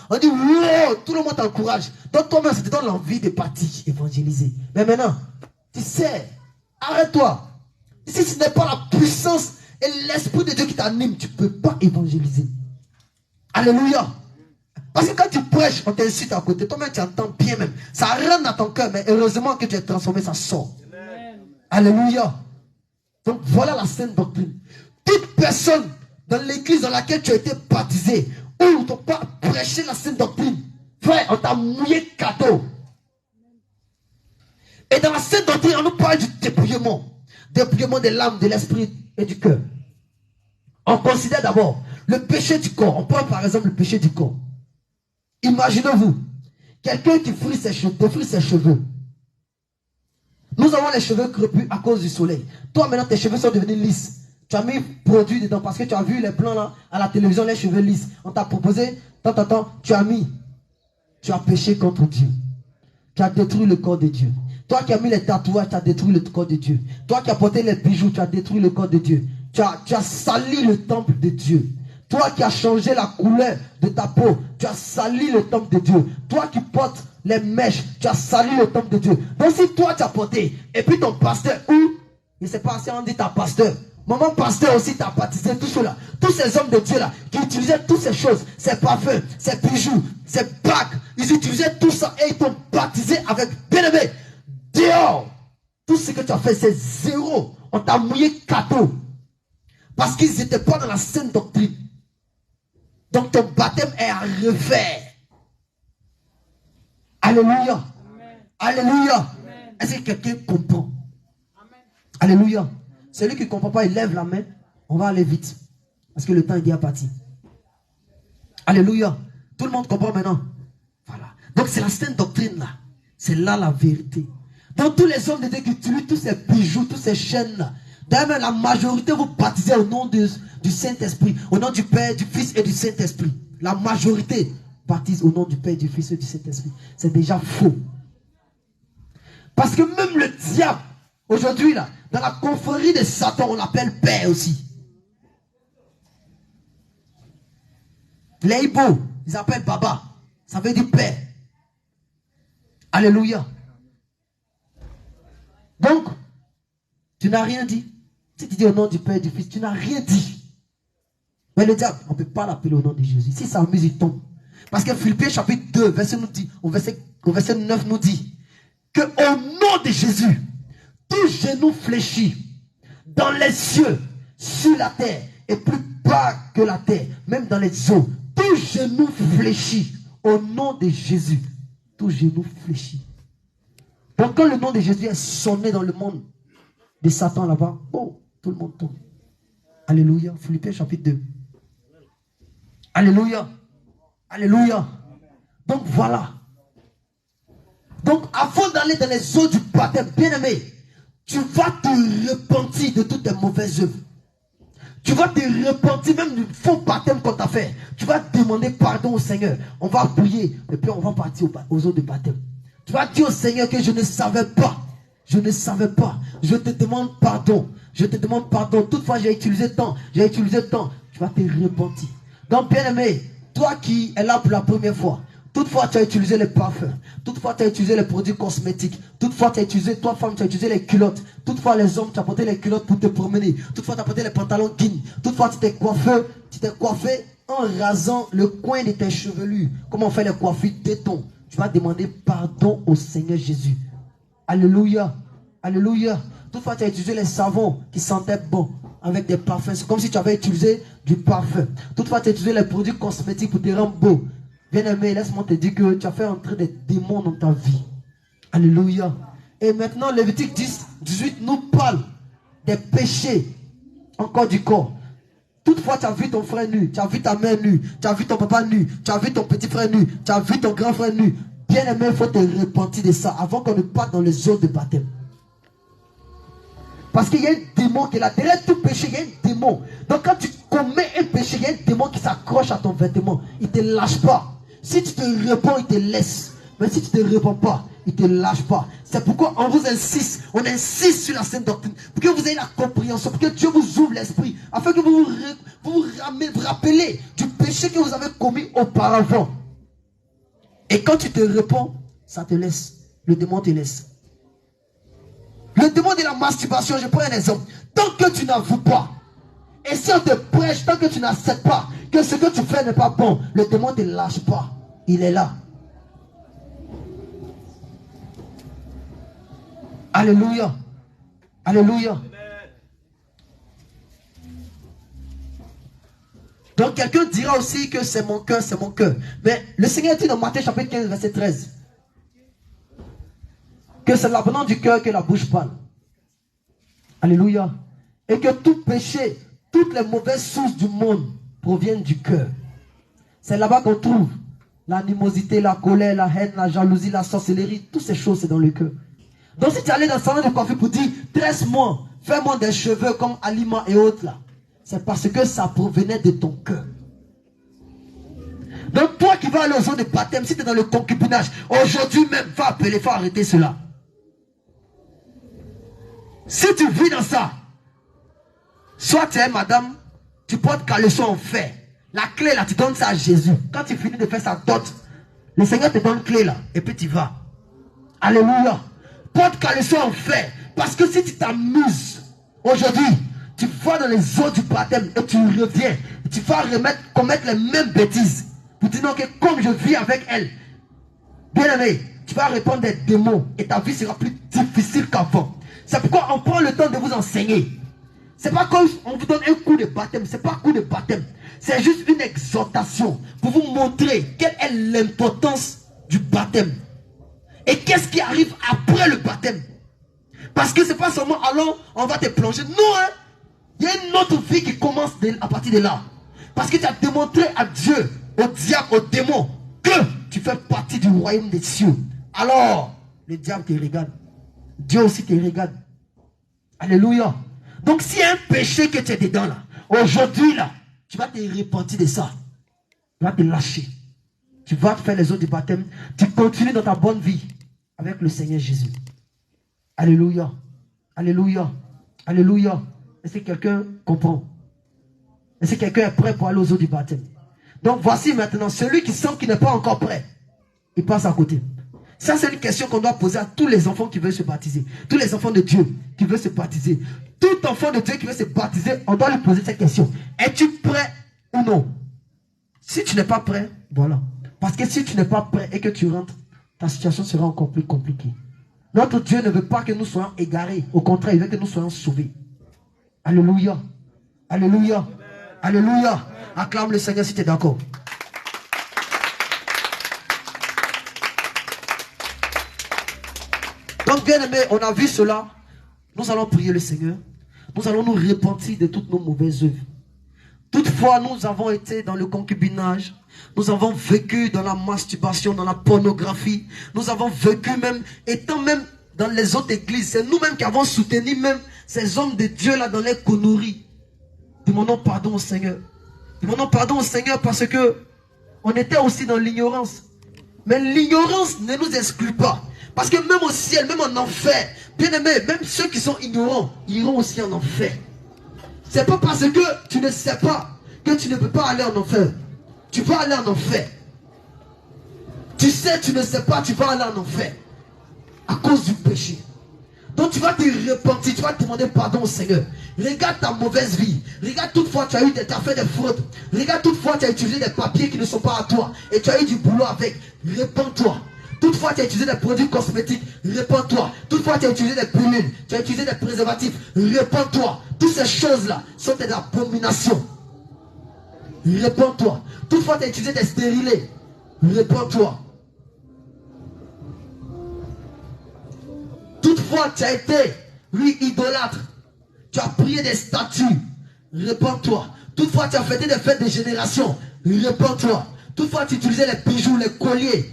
On dit, wow, tout le monde t'encourage. Donc toi-même, ça te donne l'envie de partir, évangéliser. Mais maintenant, tu sais, arrête-toi. Si ce n'est pas la puissance et l'esprit de Dieu qui t'anime, tu ne peux pas évangéliser. Alléluia. Parce que quand tu prêches, on t'incite à côté. Toi-même, tu entends bien même. Ça rentre dans ton cœur, mais heureusement que tu es transformé, ça sort. Amen. Alléluia. Donc voilà la sainte doctrine. Toute personne dans l'église dans laquelle tu as été baptisé, où tu n'as pas prêché la sainte doctrine, frère, on t'a mouillé cadeau. Et dans la sainte doctrine, on nous parle du dépouillement. Dépouillement de l'âme, de l'esprit et du cœur. On considère d'abord le péché du corps. On parle par exemple du péché du corps. Imaginez-vous, quelqu'un qui défrise ses cheveux. Nous avons les cheveux crépus à cause du soleil. Toi maintenant tes cheveux sont devenus lisses. Tu as mis produit dedans parce que tu as vu les plans là à la télévision, les cheveux lisses. On t'a proposé, tu as mis. Tu as péché contre Dieu. Tu as détruit le corps de Dieu. Toi qui as mis les tatouages, tu as détruit le corps de Dieu. Toi qui as porté les bijoux, tu as détruit le corps de Dieu. Tu as sali le temple de Dieu. Toi qui as changé la couleur de ta peau, tu as sali le temple de Dieu. Toi qui portes les mèches, tu as sali le temple de Dieu. Donc si toi tu as porté, et puis ton pasteur, ou, je ne sais pas si on dit ta pasteur, maman pasteur aussi t'a baptisé, tout cela. Tous ces hommes de Dieu là, qui utilisaient toutes ces choses, ces parfums, ces bijoux, ces bagues, ils utilisaient tout ça et ils t'ont baptisé avec bien-aimé. Dehors, tout ce que tu as fait, c'est zéro. On t'a mouillé cadeau. Parce qu'ils n'étaient pas dans la sainte doctrine. Donc ton baptême est à refaire. Alléluia. Amen. Alléluia. Est-ce que quelqu'un comprend? Amen. Alléluia. Celui qui ne comprend pas, il lève la main. On va aller vite. Parce que le temps est déjà parti. Alléluia. Tout le monde comprend maintenant. Voilà. Donc c'est la sainte doctrine là. C'est là la vérité. Donc tous les hommes de Dieu qui utilisent tous ces bijoux, tous ces chaînes là, D'ailleurs, la majorité vous baptisez au nom du Saint-Esprit, au nom du Père, du Fils et du Saint-Esprit. La majorité baptise au nom du Père, du Fils et du Saint-Esprit. C'est déjà faux. Parce que même le diable, aujourd'hui, là, dans la confrérie de Satan, on l'appelle Père aussi. Les Ibo, ils appellent Baba. Ça veut dire Père. Alléluia. Donc, tu n'as rien dit. Si tu dis au nom du Père et du Fils, tu n'as rien dit. Mais le diable, on ne peut pas l'appeler au nom de Jésus. Si ça amuse, il tombe. Parce que Philippiens chapitre 2, au verset 9 nous dit que au nom de Jésus, tout genou fléchit dans les cieux, sur la terre, et plus bas que la terre, même dans les eaux. Tout genou fléchit au nom de Jésus. Tout genou fléchit. Donc quand le nom de Jésus est sonné dans le monde de Satan là-bas, oh, tout le monde tombe. Alléluia. Philippiens chapitre 2. Alléluia. Alléluia. Donc voilà. Donc avant d'aller dans les eaux du baptême, bien-aimé, tu vas te repentir de toutes tes mauvaises œuvres. Tu vas te repentir même du faux baptême qu'on t'a fait. Tu vas demander pardon au Seigneur. On va prier et puis on va partir aux eaux de baptême. Tu vas dire au Seigneur que je ne savais pas. Je ne savais pas. Je te demande pardon. Je te demande pardon. Toutefois, j'ai utilisé tant. J'ai utilisé tant. Tu vas te repentir. Donc, bien-aimé, toi qui es là pour la première fois, toutefois, tu as utilisé les parfums. Toutefois, tu as utilisé les produits cosmétiques. Toutefois, tu as utilisé, toi, femme, tu as utilisé les culottes. Toutefois, les hommes, tu as porté les culottes pour te promener. Toutefois, tu as porté les pantalons guignes. Toutefois, tu t'es coiffé en rasant le coin de tes chevelures. Comment on fait les coiffures tétons? Tu vas demander pardon au Seigneur Jésus. Alléluia. Alléluia. Toutefois, tu as utilisé les savons qui sentaient bon avec des parfums. C'est comme si tu avais utilisé du parfum. Toutefois, tu as utilisé les produits cosmétiques pour te rendre beau. Bien-aimé, laisse-moi te dire que tu as fait entrer des démons dans ta vie. Alléluia. Et maintenant, Lévitique 18 nous parle des péchés encore du corps. Toutefois, tu as vu ton frère nu, tu as vu ta mère nue, tu as vu ton papa nu, tu as vu ton petit frère nu, tu as vu ton grand frère nu. Bien-aimé, il faut te repentir de ça avant qu'on ne parte dans les eaux de baptême. Parce qu'il y a un démon qui est là. Derrière tout péché, il y a un démon. Donc quand tu commets un péché, il y a un démon qui s'accroche à ton vêtement. Il ne te lâche pas. Si tu te réponds, il te laisse. Mais si tu ne te réponds pas, il ne te lâche pas. C'est pourquoi on vous insiste. On insiste sur la sainte doctrine. Pour que vous ayez la compréhension. Pour que Dieu vous ouvre l'esprit. Afin que vous vous rappelez du péché que vous avez commis auparavant. Et quand tu te réponds, ça te laisse. Le démon te laisse. Le démon de la masturbation, je prends un exemple. Tant que tu n'avoues pas, et si on te prêche, tant que tu n'acceptes pas que ce que tu fais n'est pas bon, le démon ne te lâche pas. Il est là. Alléluia. Alléluia. Donc quelqu'un dira aussi que c'est mon cœur, c'est mon cœur. Mais le Seigneur dit dans Matthieu chapitre 15, verset 13. Que c'est l'abandon du cœur que la bouche parle. Alléluia. Et que tout péché, toutes les mauvaises sources du monde proviennent du cœur. C'est là-bas qu'on trouve l'animosité, la colère, la haine, la jalousie, la sorcellerie. Toutes ces choses, c'est dans le cœur. Donc si tu allais dans le salon de coiffure pour dire, tresse-moi, fais-moi des cheveux comme Alima et autres là. C'est parce que ça provenait de ton cœur. Donc toi qui vas aller aux eaux de baptême, si tu es dans le concubinage, aujourd'hui même, va appeler, il faut arrêter cela. Si tu vis dans ça, soit tu es madame, tu portes caleçon en fer. La clé là, tu donnes ça à Jésus. Quand tu finis de faire sa dot, le Seigneur te donne clé là, et puis tu vas. Alléluia. Porte caleçon en fer. Parce que si tu t'amuses, aujourd'hui, tu vas dans les eaux du baptême et tu reviens. Et tu vas commettre les mêmes bêtises. Pour dire non, que comme je vis avec elle, bien aimé, tu vas répondre des démons et ta vie sera plus difficile qu'avant. C'est pourquoi on prend le temps de vous enseigner. C'est pas comme on vous donne un coup de baptême. C'est pas un coup de baptême. C'est juste une exhortation pour vous montrer quelle est l'importance du baptême. Et qu'est-ce qui arrive après le baptême. Parce que c'est pas seulement allons, on va te plonger. Non, hein. Il y a une autre vie qui commence à partir de là. Parce que tu as démontré à Dieu, au diable, au démon, que tu fais partie du royaume des cieux. Alors, le diable te regarde. Dieu aussi te regarde. Alléluia. Donc s'il y a un péché que tu es dedans là, aujourd'hui là, tu vas te repentir de ça. Tu vas te lâcher. Tu vas faire les eaux du baptême. Tu continues dans ta bonne vie avec le Seigneur Jésus. Alléluia. Alléluia. Alléluia. Est-ce que quelqu'un comprend? Est-ce que quelqu'un est prêt pour aller aux eaux du baptême? Donc voici maintenant, celui qui sent qu'il n'est pas encore prêt, il passe à côté. Ça, c'est une question qu'on doit poser à tous les enfants qui veulent se baptiser. Tous les enfants de Dieu qui veulent se baptiser. Tout enfant de Dieu qui veut se baptiser, on doit lui poser cette question. Es-tu prêt ou non? Si tu n'es pas prêt, voilà. Parce que si tu n'es pas prêt et que tu rentres, ta situation sera encore plus compliquée. Notre Dieu ne veut pas que nous soyons égarés. Au contraire, il veut que nous soyons sauvés. Alléluia. Alléluia. Alléluia. Acclame le Seigneur si tu es d'accord. Donc bien aimé, on a vu cela. Nous allons prier le Seigneur. Nous allons nous repentir de toutes nos mauvaises œuvres. Toutefois, nous avons été dans le concubinage. Nous avons vécu dans la masturbation, dans la pornographie. Nous avons vécu même, étant même dans les autres églises. C'est nous-mêmes qui avons soutenu même ces hommes de Dieu là dans les conneries. Demandons pardon au Seigneur. Demandons pardon au Seigneur parce que on était aussi dans l'ignorance. Mais l'ignorance ne nous exclut pas. Parce que même au ciel, même en enfer, bien aimé, même ceux qui sont ignorants iront aussi en enfer. C'est pas parce que tu ne sais pas que tu ne peux pas aller en enfer. Tu vas aller en enfer. Tu sais, tu ne sais pas, tu vas aller en enfer. À cause du péché. Donc tu vas te repentir, tu vas te demander pardon au Seigneur. Regarde ta mauvaise vie. Regarde toutefois tu as fait des fraudes. Regarde toutefois tu as utilisé des papiers qui ne sont pas à toi. Et tu as eu du boulot avec. Repends-toi. Toutefois tu as utilisé des produits cosmétiques. Repends-toi. Toutefois tu as utilisé des pilules. Tu as utilisé des préservatifs. Repends-toi. Toutes ces choses-là sont des abominations. Repends-toi. Toutefois tu as utilisé des stérilés. Repends-toi. Toutefois, tu as été, lui, idolâtre. Tu as prié des statues. Répands-toi. Toutefois, tu as fêté des fêtes de génération. Répands-toi. Toutefois, tu utilisais les bijoux, les colliers,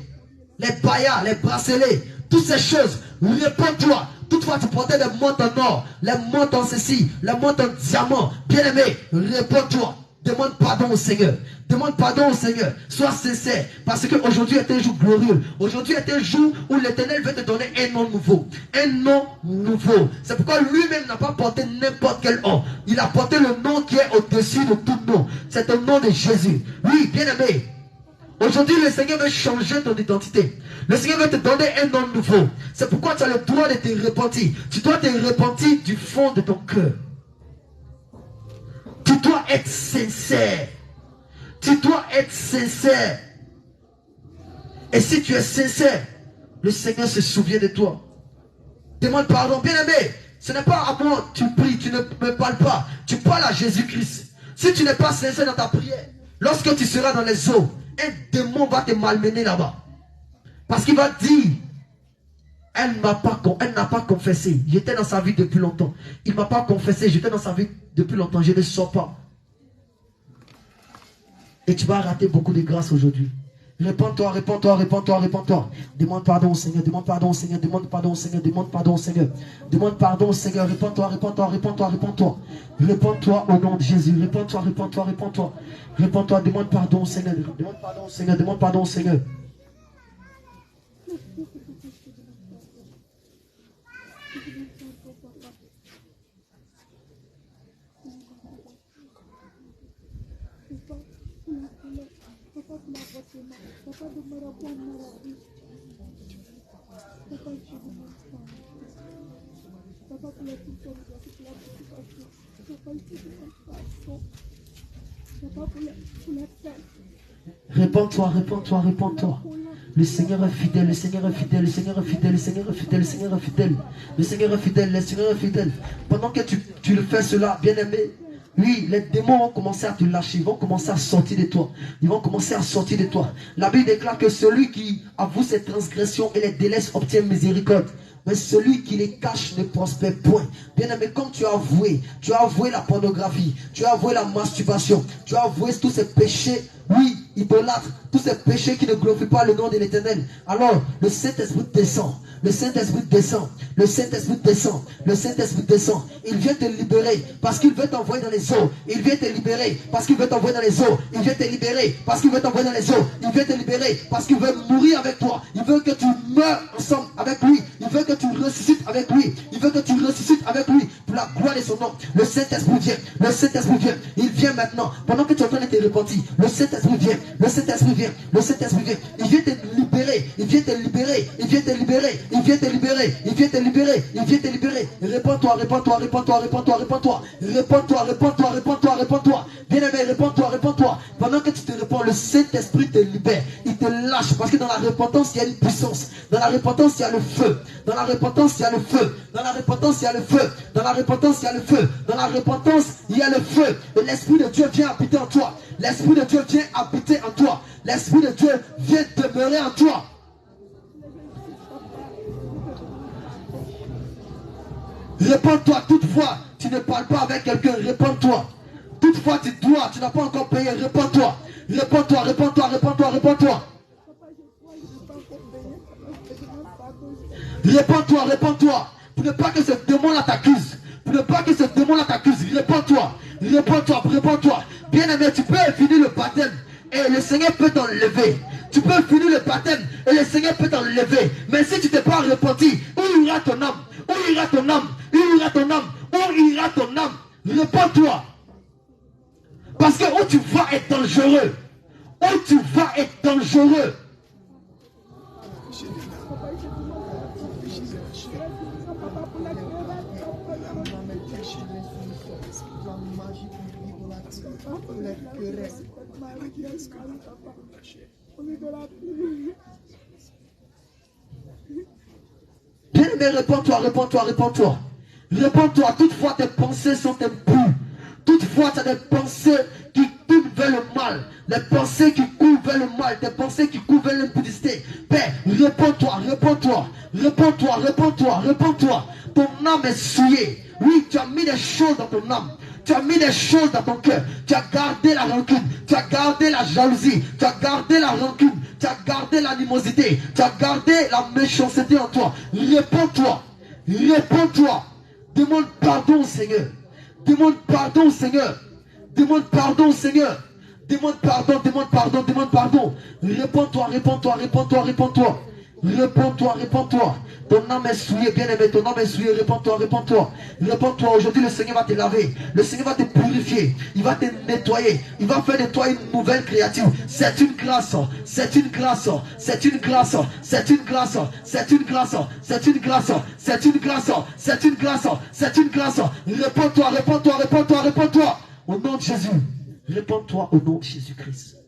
les paillas, les bracelets. Toutes ces choses. Répands-toi. Toutefois, tu portais des montres en or, les montres en ceci, les montres en diamant. Bien-aimé, répands-toi. Demande pardon au Seigneur. Demande pardon au Seigneur. Sois sincère. Parce qu'aujourd'hui est un jour glorieux. Aujourd'hui est un jour où l'Éternel veut te donner un nom nouveau. Un nom nouveau. C'est pourquoi lui-même n'a pas porté n'importe quel nom. Il a porté le nom qui est au-dessus de tout nom. C'est le nom de Jésus. Oui, bien-aimé. Aujourd'hui, le Seigneur veut changer ton identité. Le Seigneur veut te donner un nom nouveau. C'est pourquoi tu as le droit de te repentir. Tu dois te repentir du fond de ton cœur. Tu dois être sincère. Tu dois être sincère. Et si tu es sincère, le Seigneur se souvient de toi. Demande pardon. Bien-aimé, ce n'est pas à moi tu pries, tu ne me parles pas. Tu parles à Jésus-Christ. Si tu n'es pas sincère dans ta prière, lorsque tu seras dans les eaux, un démon va te malmener là-bas. Parce qu'il va dire, elle n'a pas confessé. J'étais dans sa vie depuis longtemps. Il ne m'a pas confessé. J'étais dans sa vie depuis longtemps. Je ne sors pas. Et tu vas rater beaucoup de grâce aujourd'hui. Réponds-toi, réponds-toi, réponds-toi, réponds-toi. Demande pardon au Seigneur, demande pardon au Seigneur, demande pardon au Seigneur, demande pardon au Seigneur. Demande pardon au Seigneur, réponds-toi, réponds-toi, réponds-toi, réponds-toi. Réponds-toi au nom de Jésus. Réponds-toi, réponds-toi, réponds-toi. Réponds-toi, demande pardon au Seigneur. Demande pardon au Seigneur, demande pardon au Seigneur. Réponds-toi, réponds-toi, réponds-toi. Le Seigneur est fidèle, le Seigneur est fidèle, le Seigneur est fidèle, le Seigneur est fidèle, le Seigneur est fidèle. Le Seigneur est fidèle, le Seigneur est fidèle. Pendant que tu le fais cela, bien-aimé, oui, les démons vont commencer à te lâcher, ils vont commencer à sortir de toi. Ils vont commencer à sortir de toi. La Bible déclare que celui qui avoue ses transgressions et les délaisse obtient miséricorde. Mais celui qui les cache ne prospère point. Bien aimé, comme tu as avoué la pornographie, tu as avoué la masturbation, tu as avoué tous ces péchés oui, idolâtre, tous ces péchés qui ne glorifient pas le nom de l'Éternel. Alors, le Saint-Esprit descend. Le Saint-Esprit descend. Le Saint-Esprit descend. Le Saint-Esprit descend. Il vient te libérer parce qu'il veut t'envoyer dans les eaux. Il vient te libérer parce qu'il veut t'envoyer dans les eaux. Il vient te libérer parce qu'il veut t'envoyer dans les eaux. Il vient te libérer parce qu'il veut mourir avec toi. Il veut que tu meurs ensemble avec lui. Il veut que tu ressuscites avec lui. Il veut que tu ressuscites avec lui pour la gloire de son nom. Le Saint-Esprit vient. Le Saint-Esprit vient. Il vient maintenant. Pendant que tu es en train de te repentir, le Saint-Esprit vient. Le Saint-Esprit vient. Le Saint-Esprit vient. Il vient te libérer. Il vient te libérer. Il vient te libérer. Il vient te libérer. Il vient te libérer. Il vient te libérer. Réponds-toi, réponds-toi, réponds-toi, réponds-toi, réponds-toi. Réponds-toi, réponds-toi, réponds-toi, réponds-toi. Bien-aimé, réponds-toi, réponds-toi. Pendant que tu te réponds, le Saint-Esprit te libère. Il te lâche parce que dans la repentance, il y a une puissance. Dans la repentance, il y a le feu. Dans la repentance, il y a le feu. Dans la repentance, il y a le feu. Dans la repentance, il y a le feu. Dans la repentance, il y a le feu. Et l'Esprit de Dieu vient habiter en toi. L'Esprit de Dieu vient habiter en toi. L'Esprit de Dieu vient demeurer en toi. Réponds-toi toutefois. Tu ne parles pas avec quelqu'un. Réponds-toi. Toutefois, tu dois. Tu n'as pas encore payé. Réponds-toi. Réponds-toi, réponds-toi, réponds-toi, réponds-toi. Réponds-toi, réponds-toi. Pour ne pas que ce démon-là t'accuse. Pour ne pas que ce démon-là t'accuse. Réponds-toi. Réponds-toi, réponds-toi. Bien-aimé, tu peux finir le baptême et le Seigneur peut t'enlever. Tu peux finir le baptême et le Seigneur peut t'enlever. Mais si tu t'es pas repenti, où ira ton âme? Où ira ton âme? Où ira ton âme? Où ira ton âme? Réponds-toi. Parce que où tu vas est dangereux. Où tu vas est dangereux. Bien-aimé, réponds-toi, réponds-toi, réponds-toi. Réponds-toi, toutefois tes pensées sont impures. Toutefois tu as des pensées qui courent vers le mal. Les pensées qui courent vers le mal, des pensées qui courent vers l'impudicité. Père, réponds-toi, réponds-toi, réponds-toi, réponds-toi, réponds-toi. Ton âme est souillée. Oui, tu as mis des choses dans ton âme. Tu as mis des choses dans ton cœur. Tu as gardé la rancune. Tu as gardé la jalousie. Tu as gardé la rancune. Tu as gardé l'animosité. Tu as gardé la méchanceté en toi. Réponds-toi. Réponds-toi. Demande pardon au Seigneur. Demande pardon au Seigneur. Demande pardon au Seigneur. Demande pardon, demande pardon, demande pardon. Réponds-toi, réponds-toi, réponds-toi, réponds-toi. Réponds-toi, réponds-toi. Ton âme est souillée, bien-aimé, ton âme est souillée. Réponds-toi, réponds-toi. Réponds-toi. Aujourd'hui, le Seigneur va te laver. Le Seigneur va te purifier. Il va te nettoyer. Il va faire de toi une nouvelle créature. C'est une grâce. C'est une grâce. C'est une grâce. C'est une grâce. C'est une grâce. C'est une grâce. C'est une grâce. C'est une grâce. C'est une grâce. Réponds-toi, réponds-toi, réponds-toi, réponds-toi. Au nom de Jésus. Réponds-toi au nom de Jésus-Christ.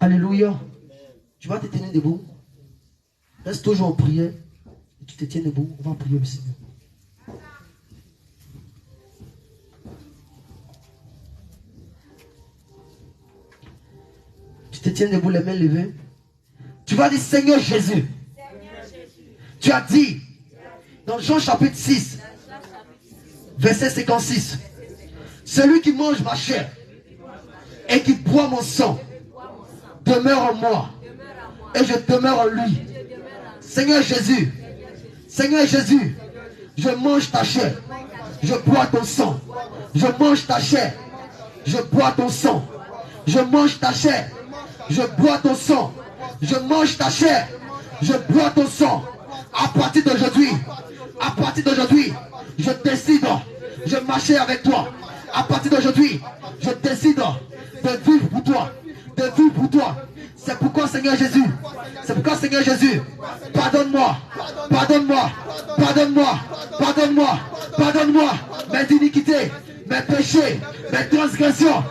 Alléluia. Tu vas te tenir debout. Reste toujours en prière. Et tu te tiens debout. On va prier le Seigneur. Tu te tiens debout, les mains levées. Tu vas dire Seigneur Jésus. Tu as dit dans Jean chapitre 6, verset 56. Celui qui mange ma chair et qui boit mon sang demeure en moi et je demeure en lui. Seigneur Jésus, Seigneur Jésus, je mange ta chair, je bois ton sang. Je mange ta chair, je bois ton sang. Je mange ta chair, je bois ton sang. Je mange ta chair, je bois ton sang. À partir d'aujourd'hui, je décide de marcher avec toi. À partir d'aujourd'hui, je décide de vivre pour toi. De vivre pour toi. C'est pourquoi, Seigneur Jésus, pardonne-moi, pardonne-moi, pardonne-moi, pardonne-moi, pardonne-moi mes iniquités, mes péchés, mes transgressions,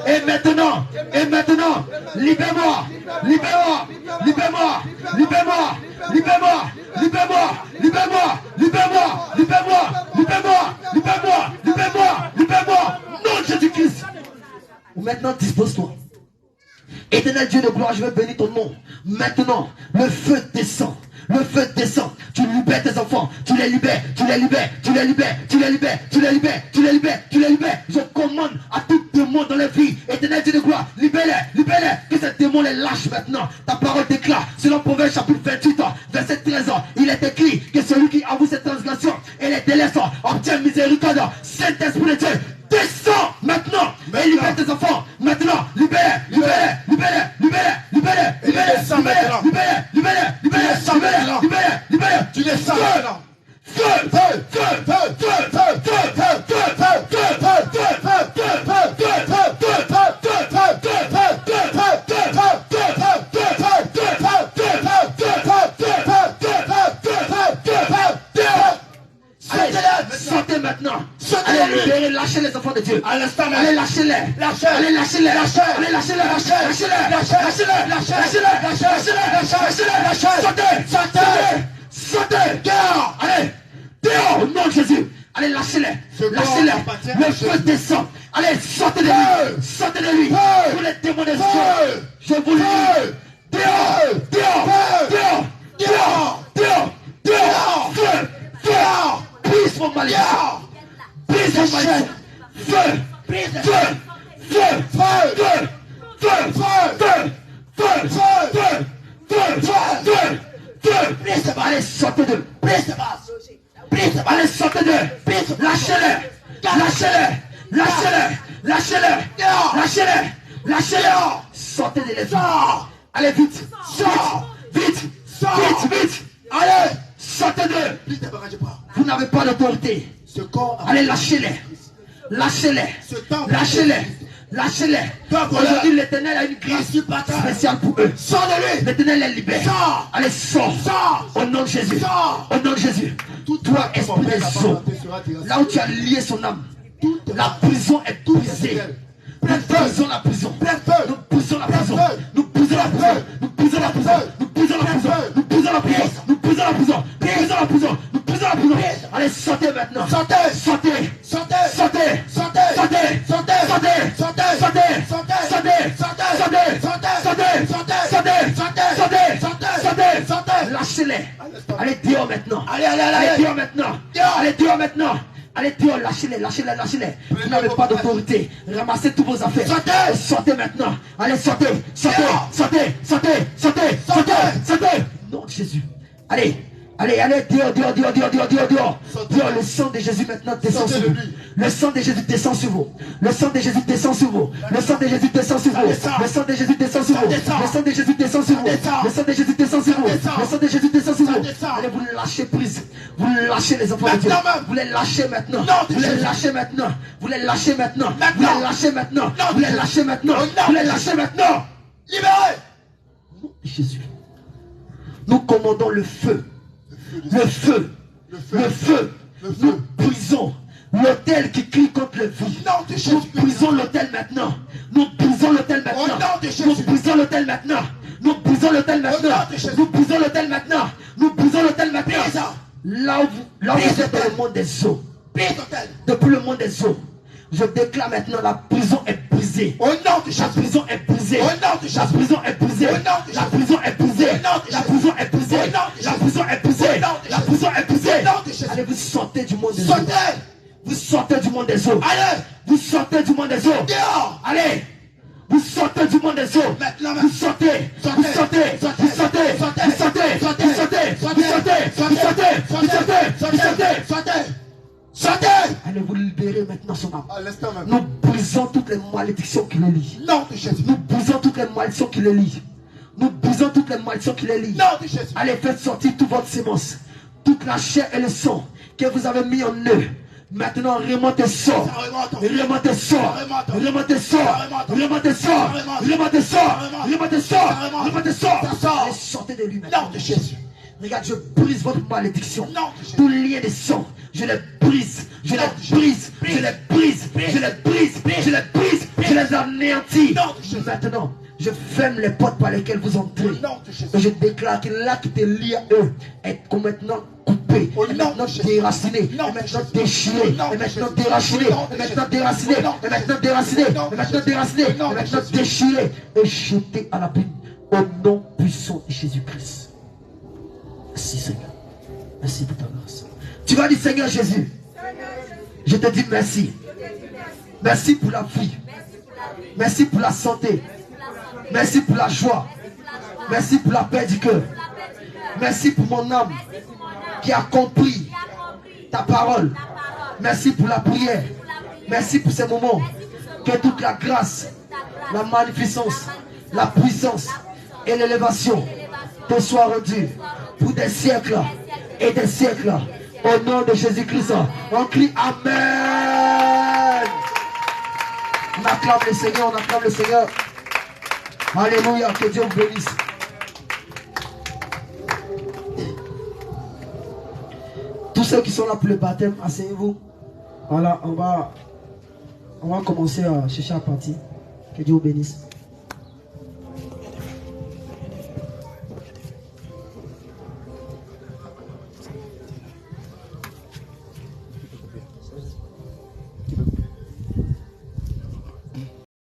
et maintenant, libère-moi, libère-moi, libère-moi, libère-moi, libère-moi, libère-moi, libère-moi, libère-moi, libère-moi, libère-moi, libère-moi, libère-moi, libère-moi, nom de Jésus-Christ. Vous mettez Maintenant, dispose-toi. Éternel Dieu de gloire, je vais bénir ton nom. Maintenant, le feu descend. Le feu descend. Tu libères tes enfants. Tu les libères. Tu les libères. Tu les libères. Tu les libères. Tu les libères. Tu les libères. Tu les libères. Je commande à tout démon dans les vies. Éternel Dieu de gloire, libère-les. Libère-les. Que ces démons les lâchent maintenant. Ta parole déclare. Selon Proverbe chapitre 28, verset 13. Il est écrit que celui qui avoue ses transgressions et les délaisse obtient miséricorde. Saint-Esprit de Dieu, descends maintenant et libère tes enfants. Maintenant, libère, libère, libère, libère, libère, libère, libère, libère, libère, libère, libère, libère. Tu les sens maintenant. Feu, feu, feu, feu, feu, feu, feu, feu, feu, feu, feu, sortez maintenant. Allez libérer, lâchez les enfants de Dieu. Allez lâchez-les. Allez lâchez-les. Allez lâchez-les. Lâchez-les. Sortez. Dehors. Allez. Dehors au nom de Jésus. Allez lâchez-les. Lâchez-les. Le feu descend. Allez sortez de lui. Sortez de lui. Vous les démons des cieux. Je vous le dis. Dehors. Dehors. Dehors. Dehors. Dehors. Feu. Dehors. Brise mon malédiction. Brise mon malédiction. Feu. Feu. Feu. Feu. Feu. Feu. Allez, sortez d'eux. Allez, sortez d'eux. Lâchez-les. Sortez de les vies. Allez, vite. Vite. Allez, sortez d'eux. Vous n'avez pas d'autorité. Allez, lâchez-les. Aujourd'hui, l'Éternel a une grâce spéciale pour eux. L'Éternel les libère. Allez, sors. Au nom de Jésus. Toi, esprit des eaux, là où tu as lié son âme, la prison est brisée. Nous brisons la prison. Allez, sortez maintenant. Sortez. Lâchez-les. Allez dehors maintenant. Allez dehors, lâchez-les. Vous n'avez pas d'autorité. Ramassez tous vos affaires. Sortez maintenant. Allez, sortez. Non, Jésus. Allez, dehors. Le sang de Jésus maintenant descend sur vous. Le sang de Jésus descend sur vous. Le sang de Jésus descend sur vous. Le sang de Jésus descend sur vous. Le sang de Jésus descend sur vous. Le sang de Jésus descend sur vous. Le sang de Jésus descend sur vous. Le sang de Jésus descend sur vous. Allez, vous lâchez prise. Vous lâchez les enfants de Dieu. Vous les lâchez maintenant. Vous les lâchez maintenant. Vous les lâchez maintenant. Vous les lâchez maintenant. Vous les lâchez maintenant. Vous les lâchez maintenant. Libérez. Jésus. Nous commandons le feu. Le feu. Nous brisons l'autel qui crie contre le vie. Nous brisons l'autel maintenant. Nous brisons l'autel maintenant. Là où vous êtes dans le monde des eaux. Depuis le monde des eaux. Je déclare maintenant, la prison est brisée. La prison est brisée. La prison est brisée. La prison est brisée. La prison est brisée. La prison est brisée. La prison est brisée. Allez, vous sortez du monde des eaux. Vous sortez du monde des eaux. Allez, vous sortez du monde des eaux. Allez, vous sortez du monde des eaux. Vous sortez. Vous sortez. Allez vous libérer maintenant son âme. Nous brisons toutes les malédictions qui le lient. Nous brisons toutes les malédictions qui le lient. Allez, faites sortir toute votre sémence. Toute la chair et le sang que vous avez mis en eux. Maintenant, remontez sort. Allez, sortez de lui maintenant. Regarde, je brise votre malédiction. Tout lien de sang, je les brise. Je les anéantis. Maintenant, je ferme les portes par lesquelles vous entrez. Et je déclare que là qui te lie à eux est complètement coupé. couper, est maintenant déraciné, est maintenant déchiré, est maintenant déraciné, est maintenant déraciné, est maintenant déraciné, est maintenant déraciné, est maintenant déchiré et jeté à l'abîme au nom puissant de Jésus-Christ. Merci Seigneur. Merci pour ta grâce. Tu vas dire Seigneur Jésus, je te dis merci. Merci pour la vie. Merci pour la santé. Merci pour la joie. Merci pour la paix du cœur. Merci pour mon âme qui a compris ta parole. Merci pour la prière. Merci pour ces moments. Que toute la grâce, la magnificence, la puissance et l'élévation te soient rendues pour des siècles et des siècles. Au nom de Jésus-Christ, on crie Amen. On acclame le Seigneur, on acclame le Seigneur. Alléluia, que Dieu vous bénisse. Tous ceux qui sont là pour le baptême, asseyez-vous. Voilà, on va commencer à chercher à partir. Que Dieu vous bénisse.